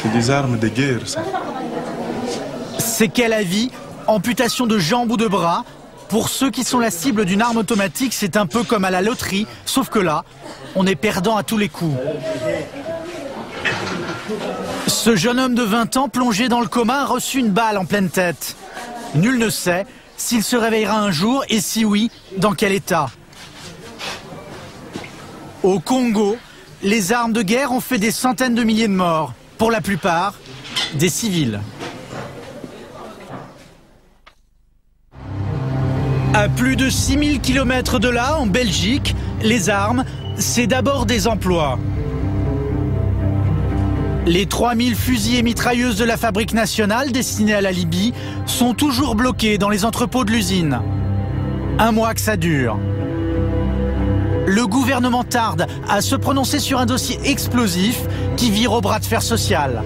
des armes de guerre, ça. Séquelles à vie, amputation de jambes ou de bras. Pour ceux qui sont la cible d'une arme automatique, c'est un peu comme à la loterie, sauf que là, on est perdant à tous les coups. Ce jeune homme de 20 ans, plongé dans le coma, a reçu une balle en pleine tête. Nul ne sait s'il se réveillera un jour et si oui, dans quel état. Au Congo, les armes de guerre ont fait des centaines de milliers de morts, pour la plupart des civils. À plus de 6000 km de là, en Belgique, les armes, c'est d'abord des emplois. Les 3000 fusils et mitrailleuses de la fabrique nationale destinés à la Libye sont toujours bloqués dans les entrepôts de l'usine. Un mois que ça dure. Le gouvernement tarde à se prononcer sur un dossier explosif qui vire au bras de fer social.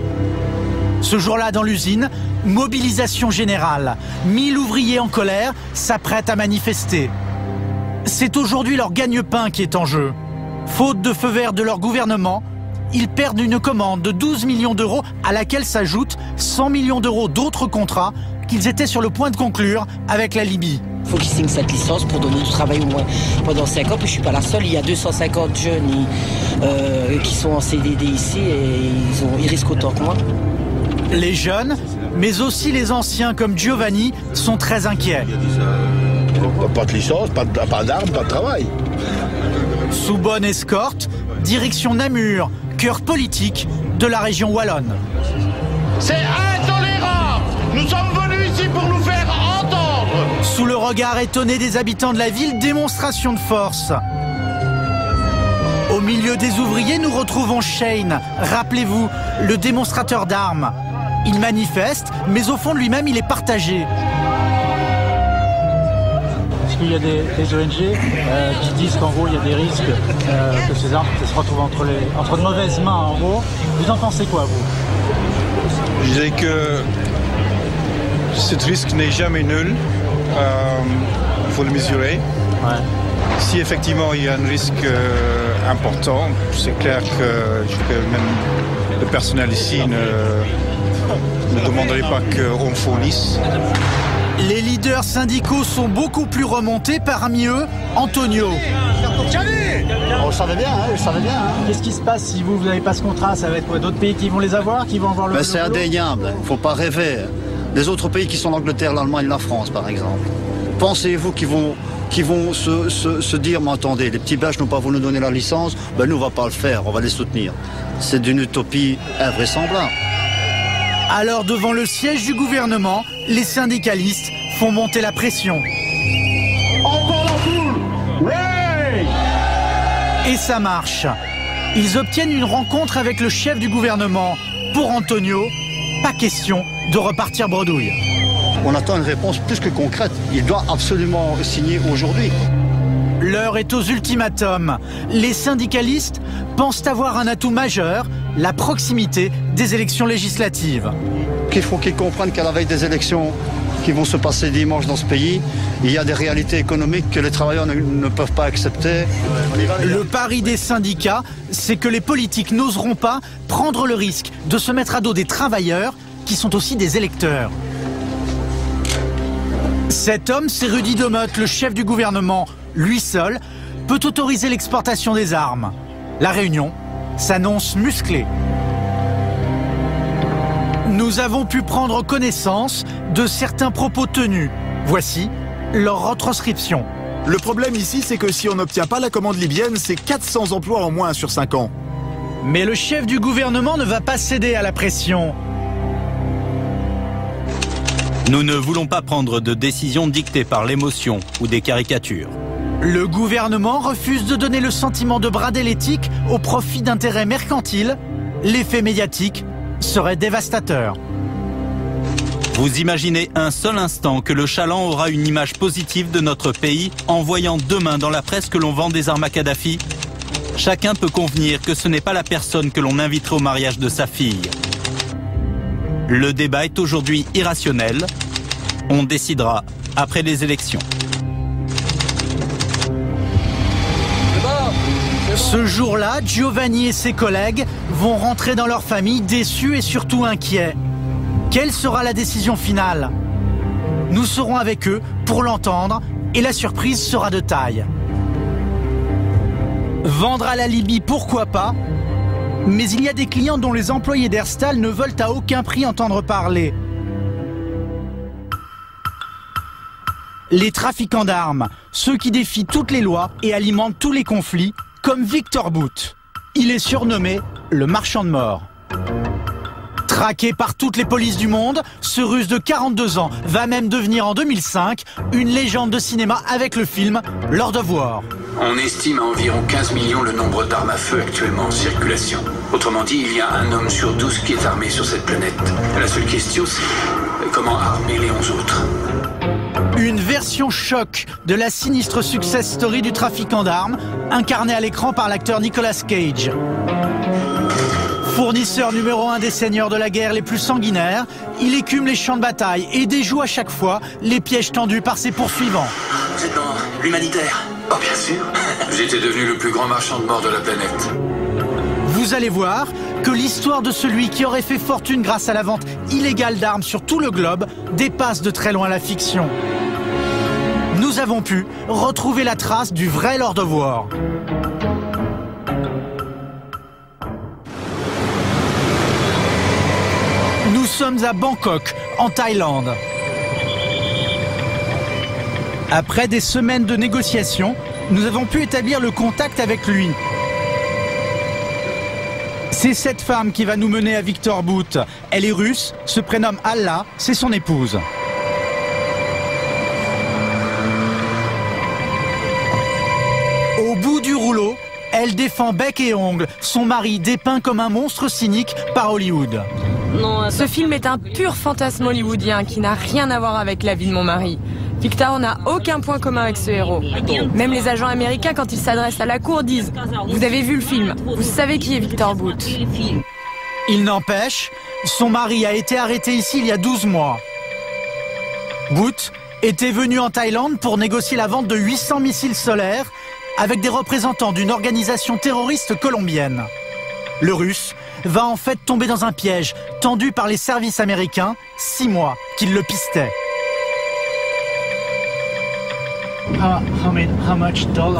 Ce jour-là, dans l'usine, mobilisation générale. 1000 ouvriers en colère s'apprêtent à manifester. C'est aujourd'hui leur gagne-pain qui est en jeu. Faute de feu vert de leur gouvernement, ils perdent une commande de 12 millions d'euros à laquelle s'ajoutent 100 millions d'euros d'autres contrats qu'ils étaient sur le point de conclure avec la Libye. Il faut qu'ils signent cette licence pour donner du travail au moins pendant 5 ans. Puis je ne suis pas la seule, il y a 250 jeunes qui sont en CDD ici et ils risquent autant que moi. Les jeunes, mais aussi les anciens comme Giovanni, sont très inquiets. Pas de licence, pas d'armes, pas de travail. Sous bonne escorte, direction Namur, cœur politique de la région wallonne. C'est intolérable! Nous sommes venus ici pour nous faire entendre! Sous le regard étonné des habitants de la ville, démonstration de force. Au milieu des ouvriers, nous retrouvons Shane, rappelez-vous, le démonstrateur d'armes. Il manifeste, mais au fond de lui-même, il est partagé. Est-ce qu'il y a des ONG qui disent qu'en gros, il y a des risques que ces armes se retrouvent entre de mauvaises mains, en gros? Vous en pensez quoi, vous? Je dirais que ce risque n'est jamais nul. Il faut le mesurer. Ouais. Si effectivement il y a un risque important, c'est clair que même le personnel ici ne demanderait pas qu'on fournisse. Les leaders syndicaux sont beaucoup plus remontés, parmi eux, Antonio. On le savait bien, hein, Qu'est-ce qui se passe si vous n'avez pas ce contrat? Ça va être quoi? D'autres pays qui vont les avoir, qui vont avoir le... C'est indéniable, il ne faut pas rêver. Les autres pays qui sont l'Angleterre, l'Allemagne, la France, par exemple. Pensez-vous qu'ils vont se dire, mais attendez, les petits Belges n'ont pas voulu nous donner la licence, ben nous on va pas le faire, on va les soutenir. C'est d'une utopie invraisemblable. Alors devant le siège du gouvernement, les syndicalistes font monter la pression. Encore la foule! Ouais! Et ça marche. Ils obtiennent une rencontre avec le chef du gouvernement. Pour Antonio, pas question de repartir bredouille. On attend une réponse plus que concrète. Il doit absolument signer aujourd'hui. L'heure est aux ultimatums. Les syndicalistes pensent avoir un atout majeur, la proximité des élections législatives. Il faut qu'ils comprennent qu'à la veille des élections qui vont se passer dimanche dans ce pays, il y a des réalités économiques que les travailleurs ne peuvent pas accepter. Le pari des syndicats, c'est que les politiques n'oseront pas prendre le risque de se mettre à dos des travailleurs qui sont aussi des électeurs. Cet homme, c'est Rudy Demotte, le chef du gouvernement. Lui seul peut autoriser l'exportation des armes. La réunion s'annonce musclée. Nous avons pu prendre connaissance de certains propos tenus. Voici leur retranscription. Le problème ici, c'est que si on n'obtient pas la commande libyenne, c'est 400 emplois en moins sur 5 ans. Mais le chef du gouvernement ne va pas céder à la pression. Nous ne voulons pas prendre de décisions dictées par l'émotion ou des caricatures. Le gouvernement refuse de donner le sentiment de brader l'éthique au profit d'intérêts mercantiles. L'effet médiatique serait dévastateur. Vous imaginez un seul instant que le chaland aura une image positive de notre pays en voyant demain dans la presse que l'on vend des armes à Kadhafi? Chacun peut convenir que ce n'est pas la personne que l'on inviterait au mariage de sa fille. Le débat est aujourd'hui irrationnel. On décidera après les élections. Ce jour-là, Giovanni et ses collègues vont rentrer dans leur famille déçus et surtout inquiets. Quelle sera la décision finale? Nous serons avec eux pour l'entendre et la surprise sera de taille. Vendre à la Libye, pourquoi pas? Mais il y a des clients dont les employés d'Herstal ne veulent à aucun prix entendre parler. Les trafiquants d'armes, ceux qui défient toutes les lois et alimentent tous les conflits, comme Victor Bout. Il est surnommé le marchand de mort. Traqué par toutes les polices du monde, ce Russe de 42 ans va même devenir en 2005 une légende de cinéma avec le film Lord of War. On estime à environ 15 millions le nombre d'armes à feu actuellement en circulation. Autrement dit, il y a un homme sur 12 qui est armé sur cette planète. La seule question, c'est comment armer les 11 autres. Une version choc de la sinistre success story du trafiquant d'armes, incarné à l'écran par l'acteur Nicolas Cage. Fournisseur numéro 1 des seigneurs de la guerre les plus sanguinaires, il écume les champs de bataille et déjoue à chaque fois les pièges tendus par ses poursuivants. Vous êtes dans l'humanitaire? Oh, bien sûr. J'étais devenu le plus grand marchand de morts de la planète. Vous allez voir que l'histoire de celui qui aurait fait fortune grâce à la vente illégale d'armes sur tout le globe dépasse de très loin la fiction. Nous avons pu retrouver la trace du vrai Lord of War. Nous sommes à Bangkok, en Thaïlande. Après des semaines de négociations, nous avons pu établir le contact avec lui. C'est cette femme qui va nous mener à Victor Bout. Elle est russe, se prénomme Allah, c'est son épouse. Au bout du rouleau, elle défend bec et ongles son mari dépeint comme un monstre cynique par Hollywood. Ce film est un pur fantasme hollywoodien qui n'a rien à voir avec la vie de mon mari. Victor n'a aucun point commun avec ce héros. Même les agents américains, quand ils s'adressent à la cour, disent « Vous avez vu le film, vous savez qui est Victor Bout ». Il n'empêche, son mari a été arrêté ici il y a 12 mois. Bout était venu en Thaïlande pour négocier la vente de 800 missiles solaires avec des représentants d'une organisation terroriste colombienne. Le Russe va en fait tomber dans un piège tendu par les services américains, 6 mois qu'ils le pistaient.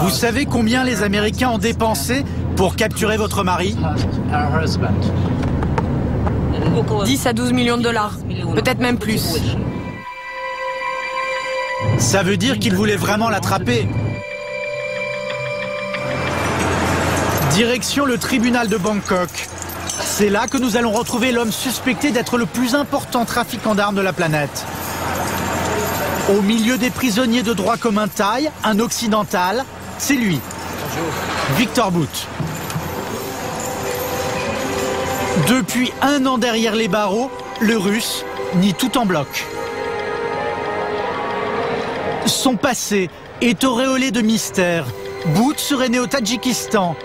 Vous savez combien les Américains ont dépensé pour capturer votre mari? 10 à 12 millions de dollars, peut-être même plus. Ça veut dire qu'ils voulaient vraiment l'attraper. Direction le tribunal de Bangkok. C'est là que nous allons retrouver l'homme suspecté d'être le plus important trafiquant d'armes de la planète. Au milieu des prisonniers de droit commun thaï, un occidental, c'est lui, Victor Bout. Depuis 1 an derrière les barreaux, le Russe nie tout en bloc. Son passé est auréolé de mystère. Bout serait né au Tadjikistan.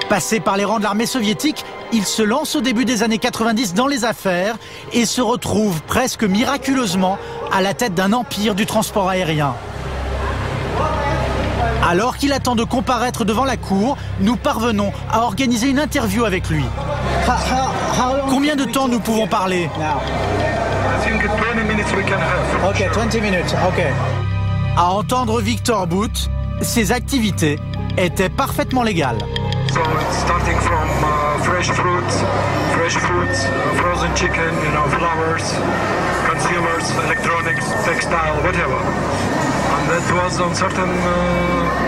Passé par les rangs de l'armée soviétique, il se lance au début des années 90 dans les affaires et se retrouve presque miraculeusement à la tête d'un empire du transport aérien. Alors qu'il attend de comparaître devant la cour, nous parvenons à organiser une interview avec lui. Combien de temps nous pouvons parler? Ok, 20 minutes, ok. À entendre Victor Bout, ses activités étaient parfaitement légales. So it's starting from fresh fruits, frozen chicken, flowers, consumers, electronics, textile, whatever. And that was on certain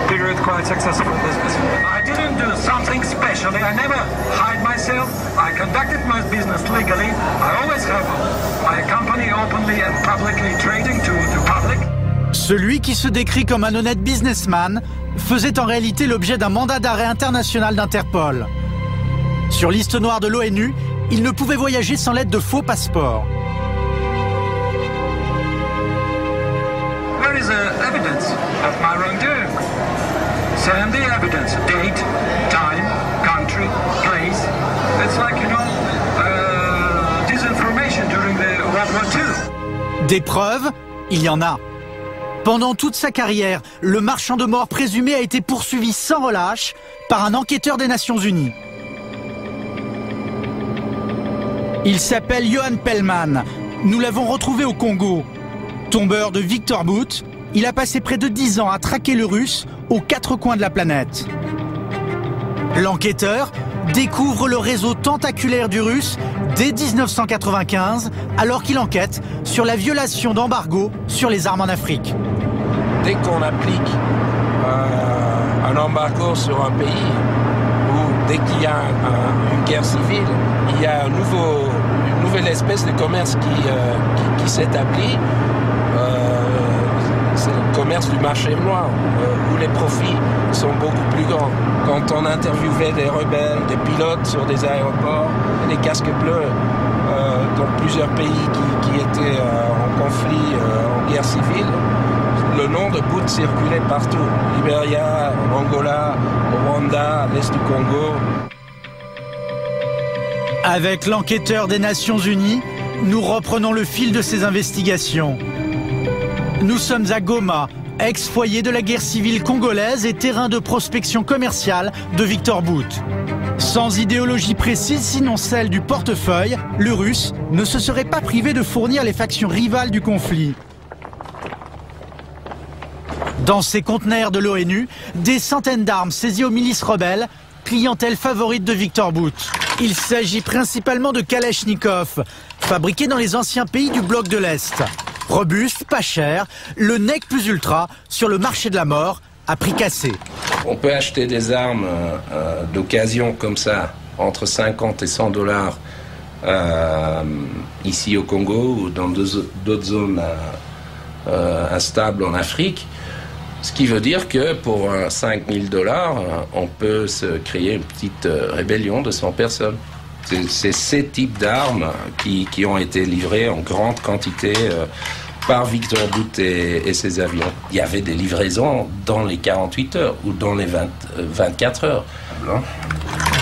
period quite successful business. I didn't do something special. I never hide myself. I conducted my business legally. I always have my company openly and publicly trading to the public. Celui qui se décrit comme un honnête businessman faisait en réalité l'objet d'un mandat d'arrêt international d'Interpol. Sur liste noire de l'ONU, il ne pouvait voyager sans l'aide de faux passeports. Where is the evidence of my wrongdoing? Send the evidence, date, time, country, place. It's like, disinformation during the World War II. Des preuves, il y en a. Pendant toute sa carrière, le marchand de morts présumé a été poursuivi sans relâche par un enquêteur des Nations Unies. Il s'appelle Johan Pellman. Nous l'avons retrouvé au Congo. Tombeur de Victor Bout, il a passé près de 10 ans à traquer le Russe aux 4 coins de la planète. L'enquêteur découvre le réseau tentaculaire du Russe dès 1995, alors qu'il enquête sur la violation d'embargo sur les armes en Afrique. Dès qu'on applique un embargo sur un pays, ou dès qu'il y a une guerre civile, il y a une nouvelle espèce de commerce qui s'établit. C'est le commerce du marché noir, où les profits sont beaucoup plus grands. Quand on interviewait des rebelles, des pilotes sur des aéroports, des casques bleus, dans plusieurs pays qui étaient en conflit, en guerre civile, le nom de Bout circulait partout. Libéria, Angola, Rwanda, à l'est du Congo. Avec l'enquêteur des Nations Unies, nous reprenons le fil de ces investigations. Nous sommes à Goma, ex-foyer de la guerre civile congolaise et terrain de prospection commerciale de Victor Bout. Sans idéologie précise, sinon celle du portefeuille, le Russe ne se serait pas privé de fournir les factions rivales du conflit. Dans ces conteneurs de l'ONU, des centaines d'armes saisies aux milices rebelles, clientèle favorite de Victor Bout. Il s'agit principalement de Kalachnikov, fabriqués dans les anciens pays du bloc de l'Est. Robuste, pas cher, le nec plus ultra sur le marché de la mort à prix cassé. On peut acheter des armes d'occasion comme ça, entre 50 et 100 dollars ici au Congo ou dans d'autres zones instables en Afrique. Ce qui veut dire que pour 5 000 dollars, on peut se créer une petite rébellion de 100 personnes. C'est ces types d'armes qui ont été livrées en grande quantité par Victor Bout et ses avions. Il y avait des livraisons dans les 48 heures ou dans les 24 heures.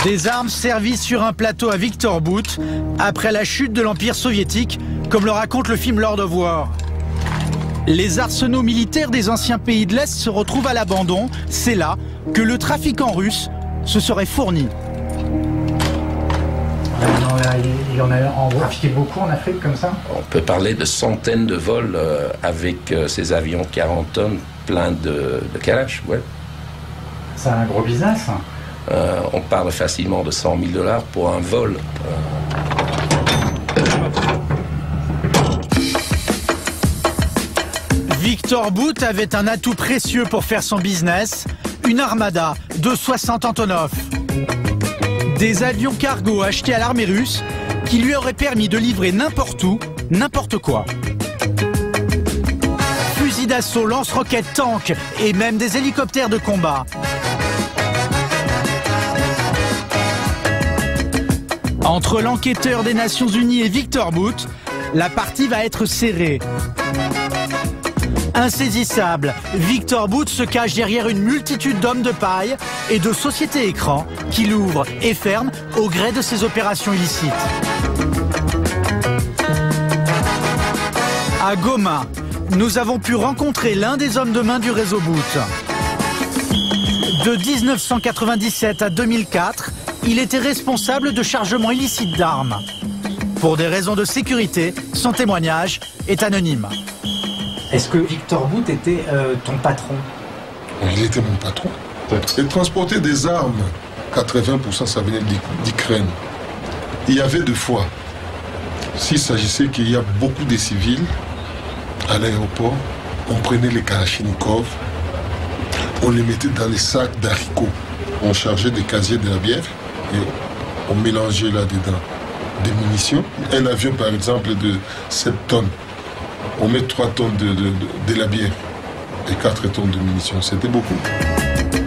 Des armes servies sur un plateau à Victor Bout après la chute de l'Empire soviétique, comme le raconte le film Lord of War. Les arsenaux militaires des anciens pays de l'Est se retrouvent à l'abandon. C'est là que le trafiquant russe se serait fourni. Il y en a trafiqué beaucoup en Afrique comme ça? On peut parler de centaines de vols avec ces avions 40 tonnes pleins de Kalash, ouais. C'est un gros business. On parle facilement de 100 000 dollars pour un vol. Victor Bout avait un atout précieux pour faire son business, une armada de 60 Antonov. Des avions cargo achetés à l'armée russe qui lui auraient permis de livrer n'importe où, n'importe quoi. Fusils d'assaut, lance-roquettes, tanks et même des hélicoptères de combat. Entre l'enquêteur des Nations Unies et Victor Bout, la partie va être serrée. Insaisissable, Victor Bout se cache derrière une multitude d'hommes de paille et de sociétés écrans qui l'ouvrent et ferment au gré de ses opérations illicites. À Goma, nous avons pu rencontrer l'un des hommes de main du réseau Bout. De 1997 à 2004, il était responsable de chargement illicite d'armes. Pour des raisons de sécurité, son témoignage est anonyme. Est-ce que Victor Bout était ton patron? Il était mon patron. Il transportait des armes. 80% ça venait d'Ukraine. Il y avait deux fois. S'il s'agissait qu'il y a beaucoup de civils à l'aéroport, on prenait les Kalachnikov, on les mettait dans les sacs d'haricots. On chargeait des casiers de la bière et on mélangeait là-dedans des munitions. Un avion par exemple de 7 tonnes. On met 3 tonnes de la bière et 4 tonnes de munitions. C'était beaucoup.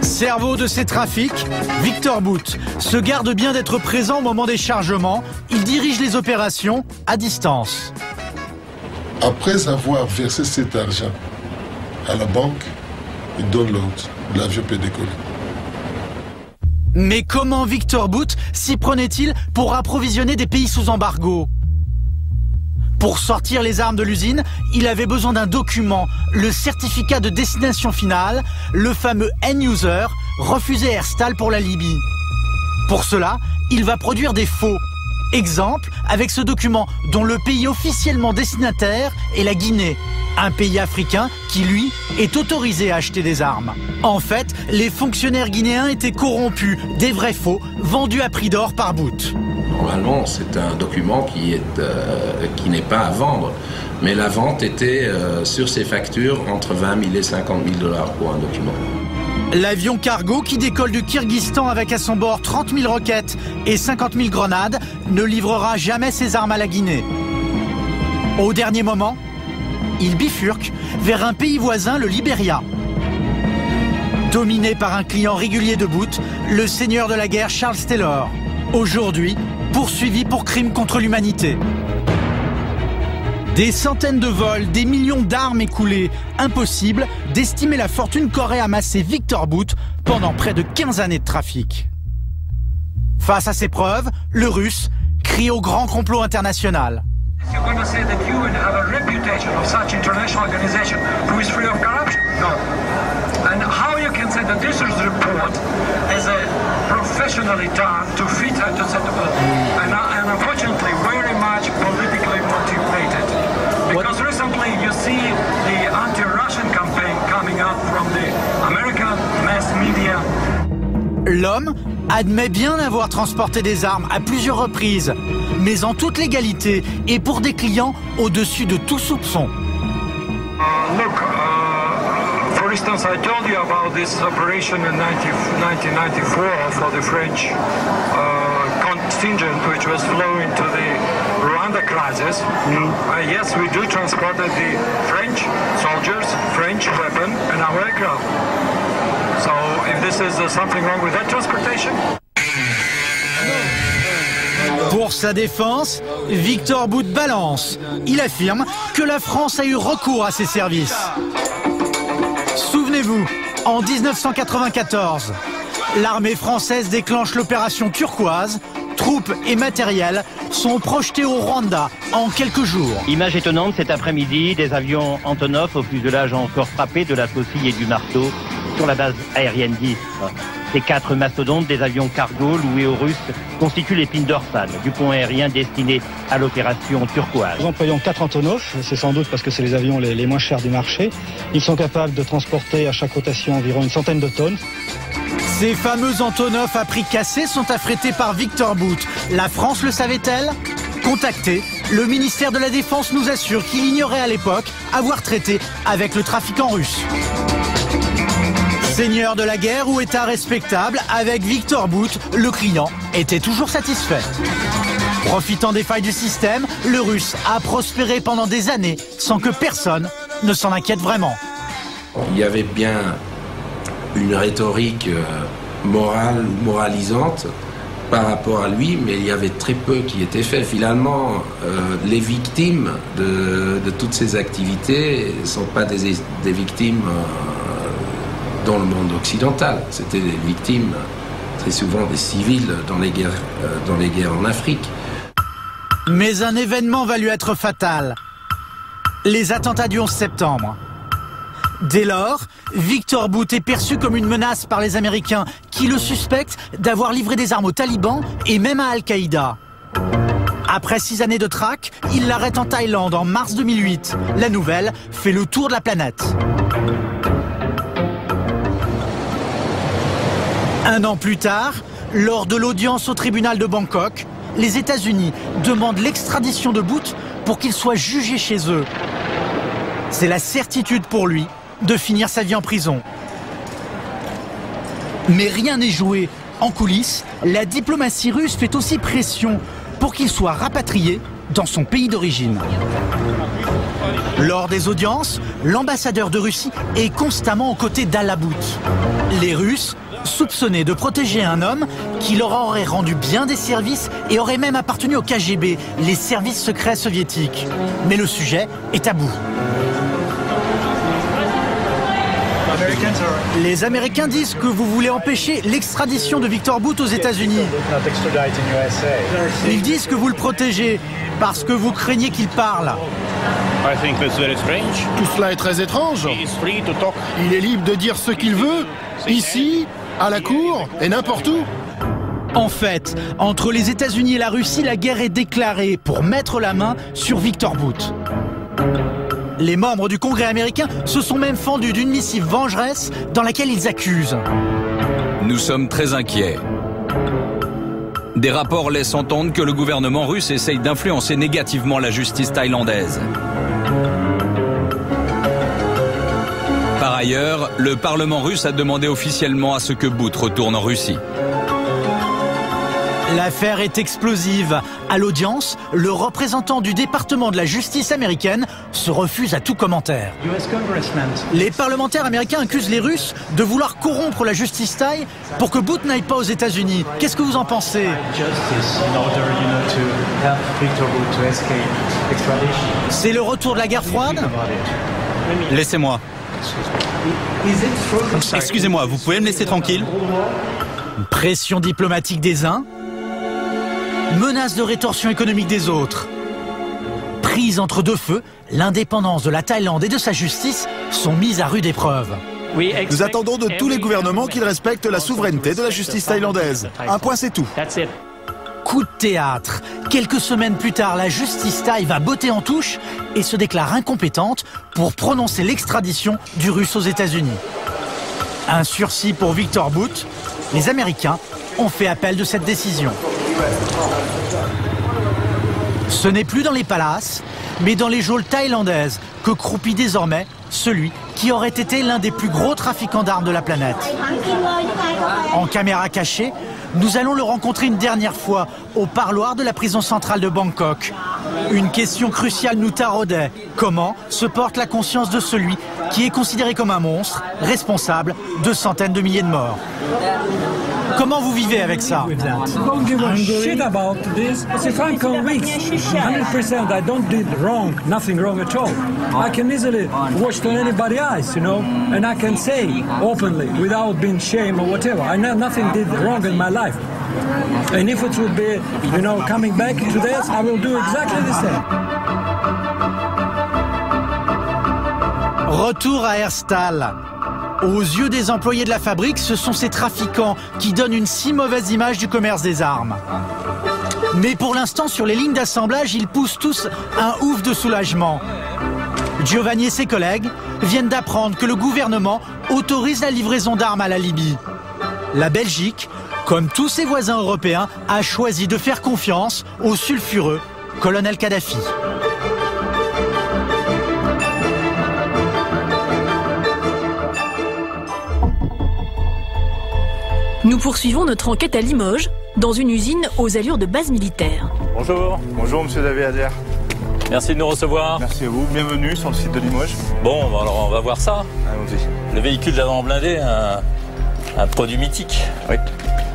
Cerveau de ces trafics, Victor Bout se garde bien d'être présent au moment des chargements. Il dirige les opérations à distance. Après avoir versé cet argent à la banque, il donne l'ordre. L'avion peut décoller. Mais comment Victor Bout s'y prenait-il pour approvisionner des pays sous embargo? Pour sortir les armes de l'usine, il avait besoin d'un document, le certificat de destination finale, le fameux N-User, refusé à Herstal pour la Libye. Pour cela, il va produire des faux. Exemple avec ce document dont le pays officiellement destinataire est la Guinée, un pays africain qui, lui, est autorisé à acheter des armes. En fait, les fonctionnaires guinéens étaient corrompus, des vrais faux, vendus à prix d'or par Bout. Normalement, c'est un document qui n'est pas à vendre, mais la vente était sur ces factures entre 20 000 et 50 000 dollars pour un document. L'avion cargo qui décolle du Kyrgyzstan avec à son bord 30 000 roquettes et 50 000 grenades ne livrera jamais ses armes à la Guinée. Au dernier moment, il bifurque vers un pays voisin, le Libéria. Dominé par un client régulier de Booth, le seigneur de la guerre Charles Taylor, aujourd'hui poursuivi pour crimes contre l'humanité. Des centaines de vols, des millions d'armes écoulées. Impossible d'estimer la fortune qu'aurait amassé Victor Booth pendant près de 15 années de trafic. Face à ces preuves, le Russe crie au grand complot international. You're going to say that you have a reputation of such international organization who is free of corruption? No. And how you can say that this is report is a professionally done to fit and to set up and unfortunately very much politically motivated. Because recently you see the anti-Russian campaign coming out from the American mass media. L'homme admet bien avoir transporté des armes à plusieurs reprises, mais en toute légalité et pour des clients au-dessus de tout soupçon. For instance, I told you about this operation in 1994 for the French contingent which was flowing to the Rwanda crisis. Yes, we do transported the French soldiers, French weapons, and our aircraft. So, if this is something wrong with that transportation? Pour sa défense, Victor Booth balance. Il affirme que la France a eu recours à ses services. Souvenez-vous, en 1994, l'armée française déclenche l'opération Turquoise. Troupes et matériel sont projetés au Rwanda en quelques jours. Image étonnante cet après-midi, des avions Antonov au fuselage encore frappé de la faucille et du marteau sur la base aérienne d'Istres. Ces 4 mastodontes des avions cargo loués aux Russes constituent l'épine dorsale du pont aérien destiné à l'opération Turquoise. Nous employons 4 Antonov, c'est sans doute parce que c'est les avions les moins chers du marché. Ils sont capables de transporter à chaque rotation environ une centaine de tonnes. Ces fameux Antonov à prix cassé sont affrétés par Victor Booth. La France le savait-elle? Contacté, le ministère de la Défense nous assure qu'il ignorait à l'époque avoir traité avec le trafiquant russe. Seigneur de la guerre ou état respectable, avec Victor Booth, le client était toujours satisfait. Profitant des failles du système, le Russe a prospéré pendant des années sans que personne ne s'en inquiète vraiment. Il y avait bien une rhétorique morale ou moralisante par rapport à lui, mais il y avait très peu qui était fait. Finalement, les victimes de toutes ces activités ne sont pas des victimes dans le monde occidental. C'était des victimes, très souvent des civils, dans les guerres en Afrique. Mais un événement va lui être fatal. Les attentats du 11 septembre. Dès lors, Victor Booth est perçu comme une menace par les Américains qui le suspectent d'avoir livré des armes aux talibans et même à Al-Qaïda. Après 6 années de traque, il l'arrête en Thaïlande en mars 2008. La nouvelle fait le tour de la planète. Un an plus tard, lors de l'audience au tribunal de Bangkok, les États-Unis demandent l'extradition de Booth pour qu'il soit jugé chez eux. C'est la certitude pour lui de finir sa vie en prison. Mais rien n'est joué. En coulisses, la diplomatie russe fait aussi pression pour qu'il soit rapatrié dans son pays d'origine. Lors des audiences, l'ambassadeur de Russie est constamment aux côtés d'Alaa Booth. Les Russes, soupçonnés de protéger un homme qui leur aurait rendu bien des services et aurait même appartenu au KGB, les services secrets soviétiques. Mais le sujet est tabou. Les Américains disent que vous voulez empêcher l'extradition de Victor Booth aux États-Unis. Ils disent que vous le protégez parce que vous craignez qu'il parle. Tout cela est très étrange. Il est libre de dire ce qu'il veut, ici, à la cour et n'importe où. En fait, entre les États-Unis et la Russie, la guerre est déclarée pour mettre la main sur Victor Booth. Les membres du Congrès américain se sont même fendus d'une missive vengeresse dans laquelle ils accusent. Nous sommes très inquiets. Des rapports laissent entendre que le gouvernement russe essaye d'influencer négativement la justice thaïlandaise. Par ailleurs, le Parlement russe a demandé officiellement à ce que Bout retourne en Russie. L'affaire est explosive. À l'audience, le représentant du département de la justice américaine se refuse à tout commentaire. Les parlementaires américains accusent les Russes de vouloir corrompre la justice thaï pour que Bout n'aille pas aux États-Unis. Qu'est-ce que vous en pensez? C'est le retour de la guerre froide? Laissez-moi. Excusez-moi, vous pouvez me laisser tranquille? Pression diplomatique des uns, menace de rétorsion économique des autres. Prise entre deux feux, l'indépendance de la Thaïlande et de sa justice sont mises à rude épreuve. Nous attendons de tous les gouvernements qu'ils respectent la souveraineté de la justice thaïlandaise. Un point, c'est tout. Coup de théâtre. Quelques semaines plus tard, la justice thaï va botter en touche et se déclare incompétente pour prononcer l'extradition du Russe aux États-Unis. Un sursis pour Victor Bout. Les Américains ont fait appel de cette décision. Ce n'est plus dans les palaces, mais dans les geôles thaïlandaises que croupit désormais celui qui aurait été l'un des plus gros trafiquants d'armes de la planète. En caméra cachée, nous allons le rencontrer une dernière fois au parloir de la prison centrale de Bangkok. Une question cruciale nous taraudait. Comment se porte la conscience de celui qui est considéré comme un monstre, responsable de centaines de milliers de morts? Comment vous vivez avec ça? Don't give a shit about this. If I'm convinced 100% I don't did wrong, nothing wrong at all, I can easily watch to anybody's eyes, you know, and I can say openly without being shame or whatever. I know nothing did wrong in my life. And if it would be, you know, coming back to this, I will do exactly the same. Retour à Herstal. Aux yeux des employés de la fabrique, ce sont ces trafiquants qui donnent une si mauvaise image du commerce des armes. Mais pour l'instant, sur les lignes d'assemblage, ils poussent tous un ouf de soulagement. Giovanni et ses collègues viennent d'apprendre que le gouvernement autorise la livraison d'armes à la Libye. La Belgique, comme tous ses voisins européens, a choisi de faire confiance au sulfureux colonel Kadhafi. Nous poursuivons notre enquête à Limoges, dans une usine aux allures de base militaire. Bonjour. Bonjour, monsieur David Adair. Merci de nous recevoir. Merci à vous. Bienvenue sur le site de Limoges. Bon, alors on va voir ça. Allons-y. Le véhicule d'avant blindé, un produit mythique. Oui.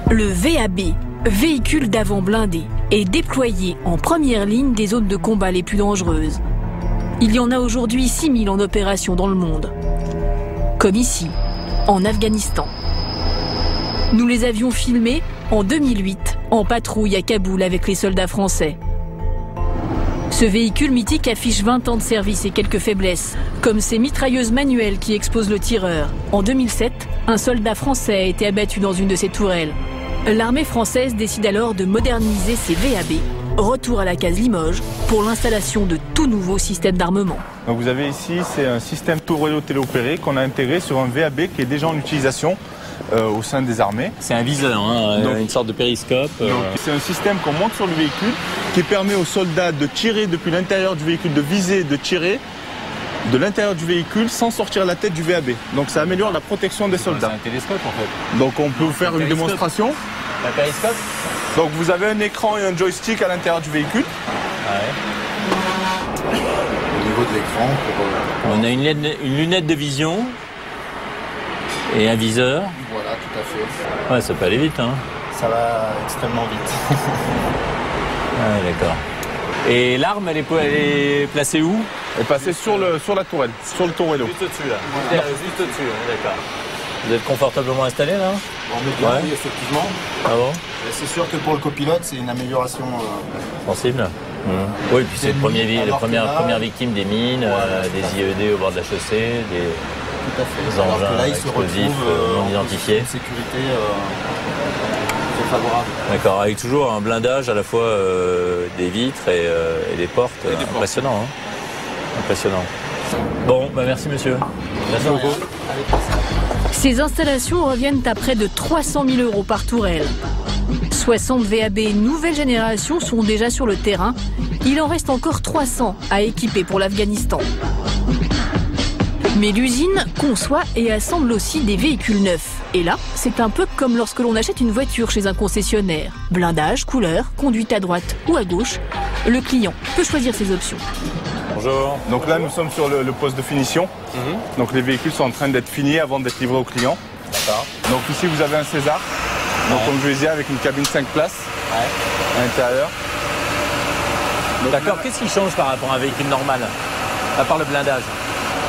Le VAB, véhicule d'avant blindé, est déployé en première ligne des zones de combat les plus dangereuses. Il y en a aujourd'hui 6000 en opération dans le monde. Comme ici, en Afghanistan. Nous les avions filmés en 2008, en patrouille à Kaboul avec les soldats français. Ce véhicule mythique affiche 20 ans de service et quelques faiblesses, comme ces mitrailleuses manuelles qui exposent le tireur. En 2007, un soldat français a été abattu dans une de ces tourelles. L'armée française décide alors de moderniser ses VAB. Retour à la case Limoges pour l'installation de tout nouveaux systèmes d'armement. Donc vous avez ici, c'est un système tourello téléopéré qu'on a intégré sur un VAB qui est déjà en utilisation au sein des armées. C'est un viseur, hein, donc, une sorte de périscope. C'est un système qu'on monte sur le véhicule qui permet aux soldats de tirer depuis l'intérieur du véhicule, de viser, de tirer de l'intérieur du véhicule sans sortir la tête du VAB. Donc ça améliore la protection des soldats. C'est un télescope en fait. Donc on peut vous faire une démonstration. Un périscope. Donc vous avez un écran et un joystick à l'intérieur du véhicule. Ouais. Au niveau de l'écran. On a une lunette de vision et un viseur. Voilà, tout à fait. Ouais, ça peut aller vite, hein. Ça va extrêmement vite. Ah, d'accord. Et l'arme, elle est placée où? Elle est placée sur la tourelle, sur le tourello. Juste au-dessus, là. Juste au-dessus, d'accord. Vous êtes confortablement installé, là? On est bien, oui, effectivement. Ah bon? C'est sûr que pour le copilote, c'est une amélioration sensible. Oui, puis c'est les premières victimes des mines, des IED au bord de la chaussée, des engins explosifs non identifiés. Une sécurité très favorable. D'accord, avec toujours un blindage à la fois des vitres et des portes. Impressionnant, hein. Impressionnant. Bon, bah merci monsieur. Merci beaucoup. Ces installations reviennent à près de 300 000 € par tourelle. 60 VAB nouvelle génération sont déjà sur le terrain. Il en reste encore 300 à équiper pour l'Afghanistan. Mais l'usine conçoit et assemble aussi des véhicules neufs. Et là, c'est un peu comme lorsque l'on achète une voiture chez un concessionnaire. Blindage, couleur, conduite à droite ou à gauche. Le client peut choisir ses options. Bonjour. Donc là, nous sommes sur le poste de finition. Donc les véhicules sont en train d'être finis avant d'être livrés au client. D'accord. Donc ici, vous avez un César. Donc comme je le disais, avec une cabine 5 places à l'intérieur. D'accord. Qu'est-ce qui change par rapport à un véhicule normal, à part le blindage?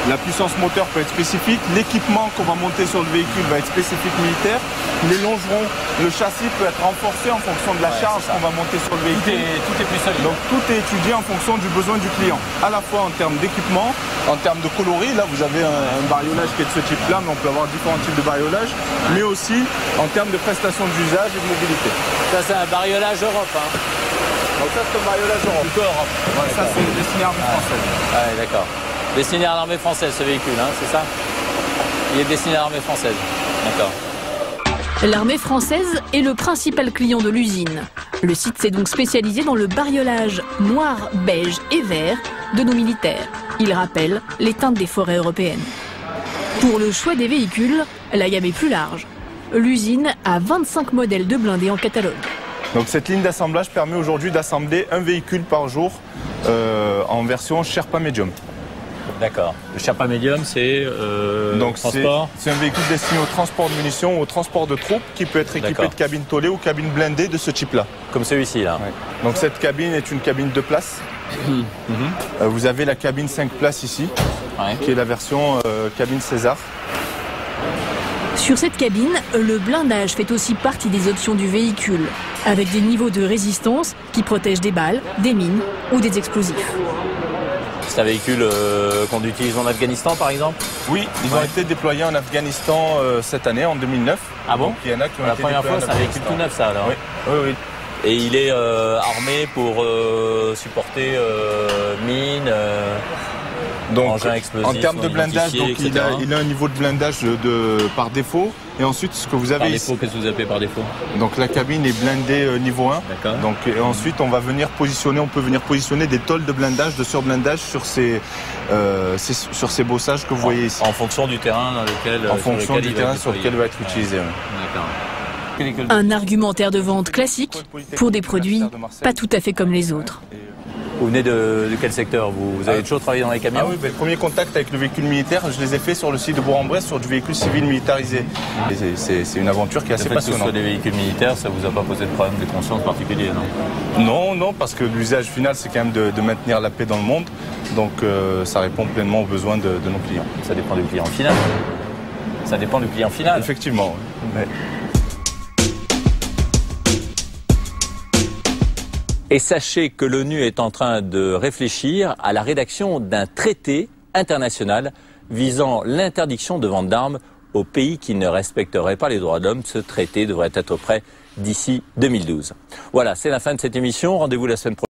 La puissance moteur peut être spécifique, l'équipement qu'on va monter sur le véhicule va être spécifique militaire, les longerons, le châssis peut être renforcé en fonction de la charge qu'on va monter sur le véhicule. Tout est plus solide. Donc tout est étudié en fonction du besoin du client, à la fois en termes d'équipement, en termes de coloris, là vous avez un bariolage qui est de ce type-là, mais on peut avoir différents types de bariolage, mais aussi en termes de prestations d'usage et de mobilité. Ça c'est un bariolage Europe, hein. Donc ça c'est un bariolage Europe. Plutôt Europe. Ouais, ça c'est destiné à l'armée française. Ouais, d'accord. Destiné à l'armée française, ce véhicule, hein, c'est ça? Il est destiné à l'armée française. D'accord. L'armée française est le principal client de l'usine. Le site s'est donc spécialisé dans le bariolage noir, beige et vert de nos militaires. Il rappelle les teintes des forêts européennes. Pour le choix des véhicules, la gamme est plus large. L'usine a 25 modèles de blindés en catalogue. Donc cette ligne d'assemblage permet aujourd'hui d'assembler un véhicule par jour en version Sherpa Medium. D'accord. Le Sherpa Medium, c'est transport. C'est un véhicule destiné au transport de munitions, au transport de troupes, qui peut être équipé de cabines tollées ou cabines blindées de ce type-là. Comme celui-ci, là. Ouais. Donc cette cabine est une cabine 2 places. Vous avez la cabine 5 places ici, qui est la version cabine César. Sur cette cabine, le blindage fait aussi partie des options du véhicule, avec des niveaux de résistance qui protègent des balles, des mines ou des explosifs. C'est un véhicule qu'on utilise en Afghanistan, par exemple? Oui, ils ont été déployés en Afghanistan cette année, en 2009. Ah bon? Donc, il y en a qui ont la été première fois, déployés c'est un véhicule tout neuf, ça, alors? Oui, oui, oui. Et il est armé pour supporter mines, engins explosifs, en termes de blindage, donc il a un niveau de blindage par défaut. Et ensuite, ce que vous avez par défaut, qu'est-ce que vous appelez par défaut? Donc la cabine est blindée niveau 1. Donc et ensuite, on peut venir positionner des tôles de blindage, de surblindage sur ces bossages que vous voyez ici. En fonction du terrain sur lequel il va être utilisé. D'accord. Un argumentaire de vente classique pour des produits pas tout à fait comme les autres. Vous venez de quel secteur? Vous avez toujours travaillé dans les camions? Ah oui, le premier contact avec le véhicule militaire, je les ai fait sur le site de Bourg-en-Bresse, sur du véhicule civil militarisé. C'est une aventure qui est assez passionnante. Que ce soit des véhicules militaires, ça vous a pas posé de problème de conscience particulier, non? Non, non, parce que l'usage final, c'est quand même de maintenir la paix dans le monde. Donc ça répond pleinement aux besoins de nos clients. Ça dépend du client final. Ça dépend du client final. Effectivement, oui. Et sachez que l'ONU est en train de réfléchir à la rédaction d'un traité international visant l'interdiction de vente d'armes aux pays qui ne respecteraient pas les droits de l'homme. Ce traité devrait être prêt d'ici 2012. Voilà, c'est la fin de cette émission. Rendez-vous la semaine prochaine.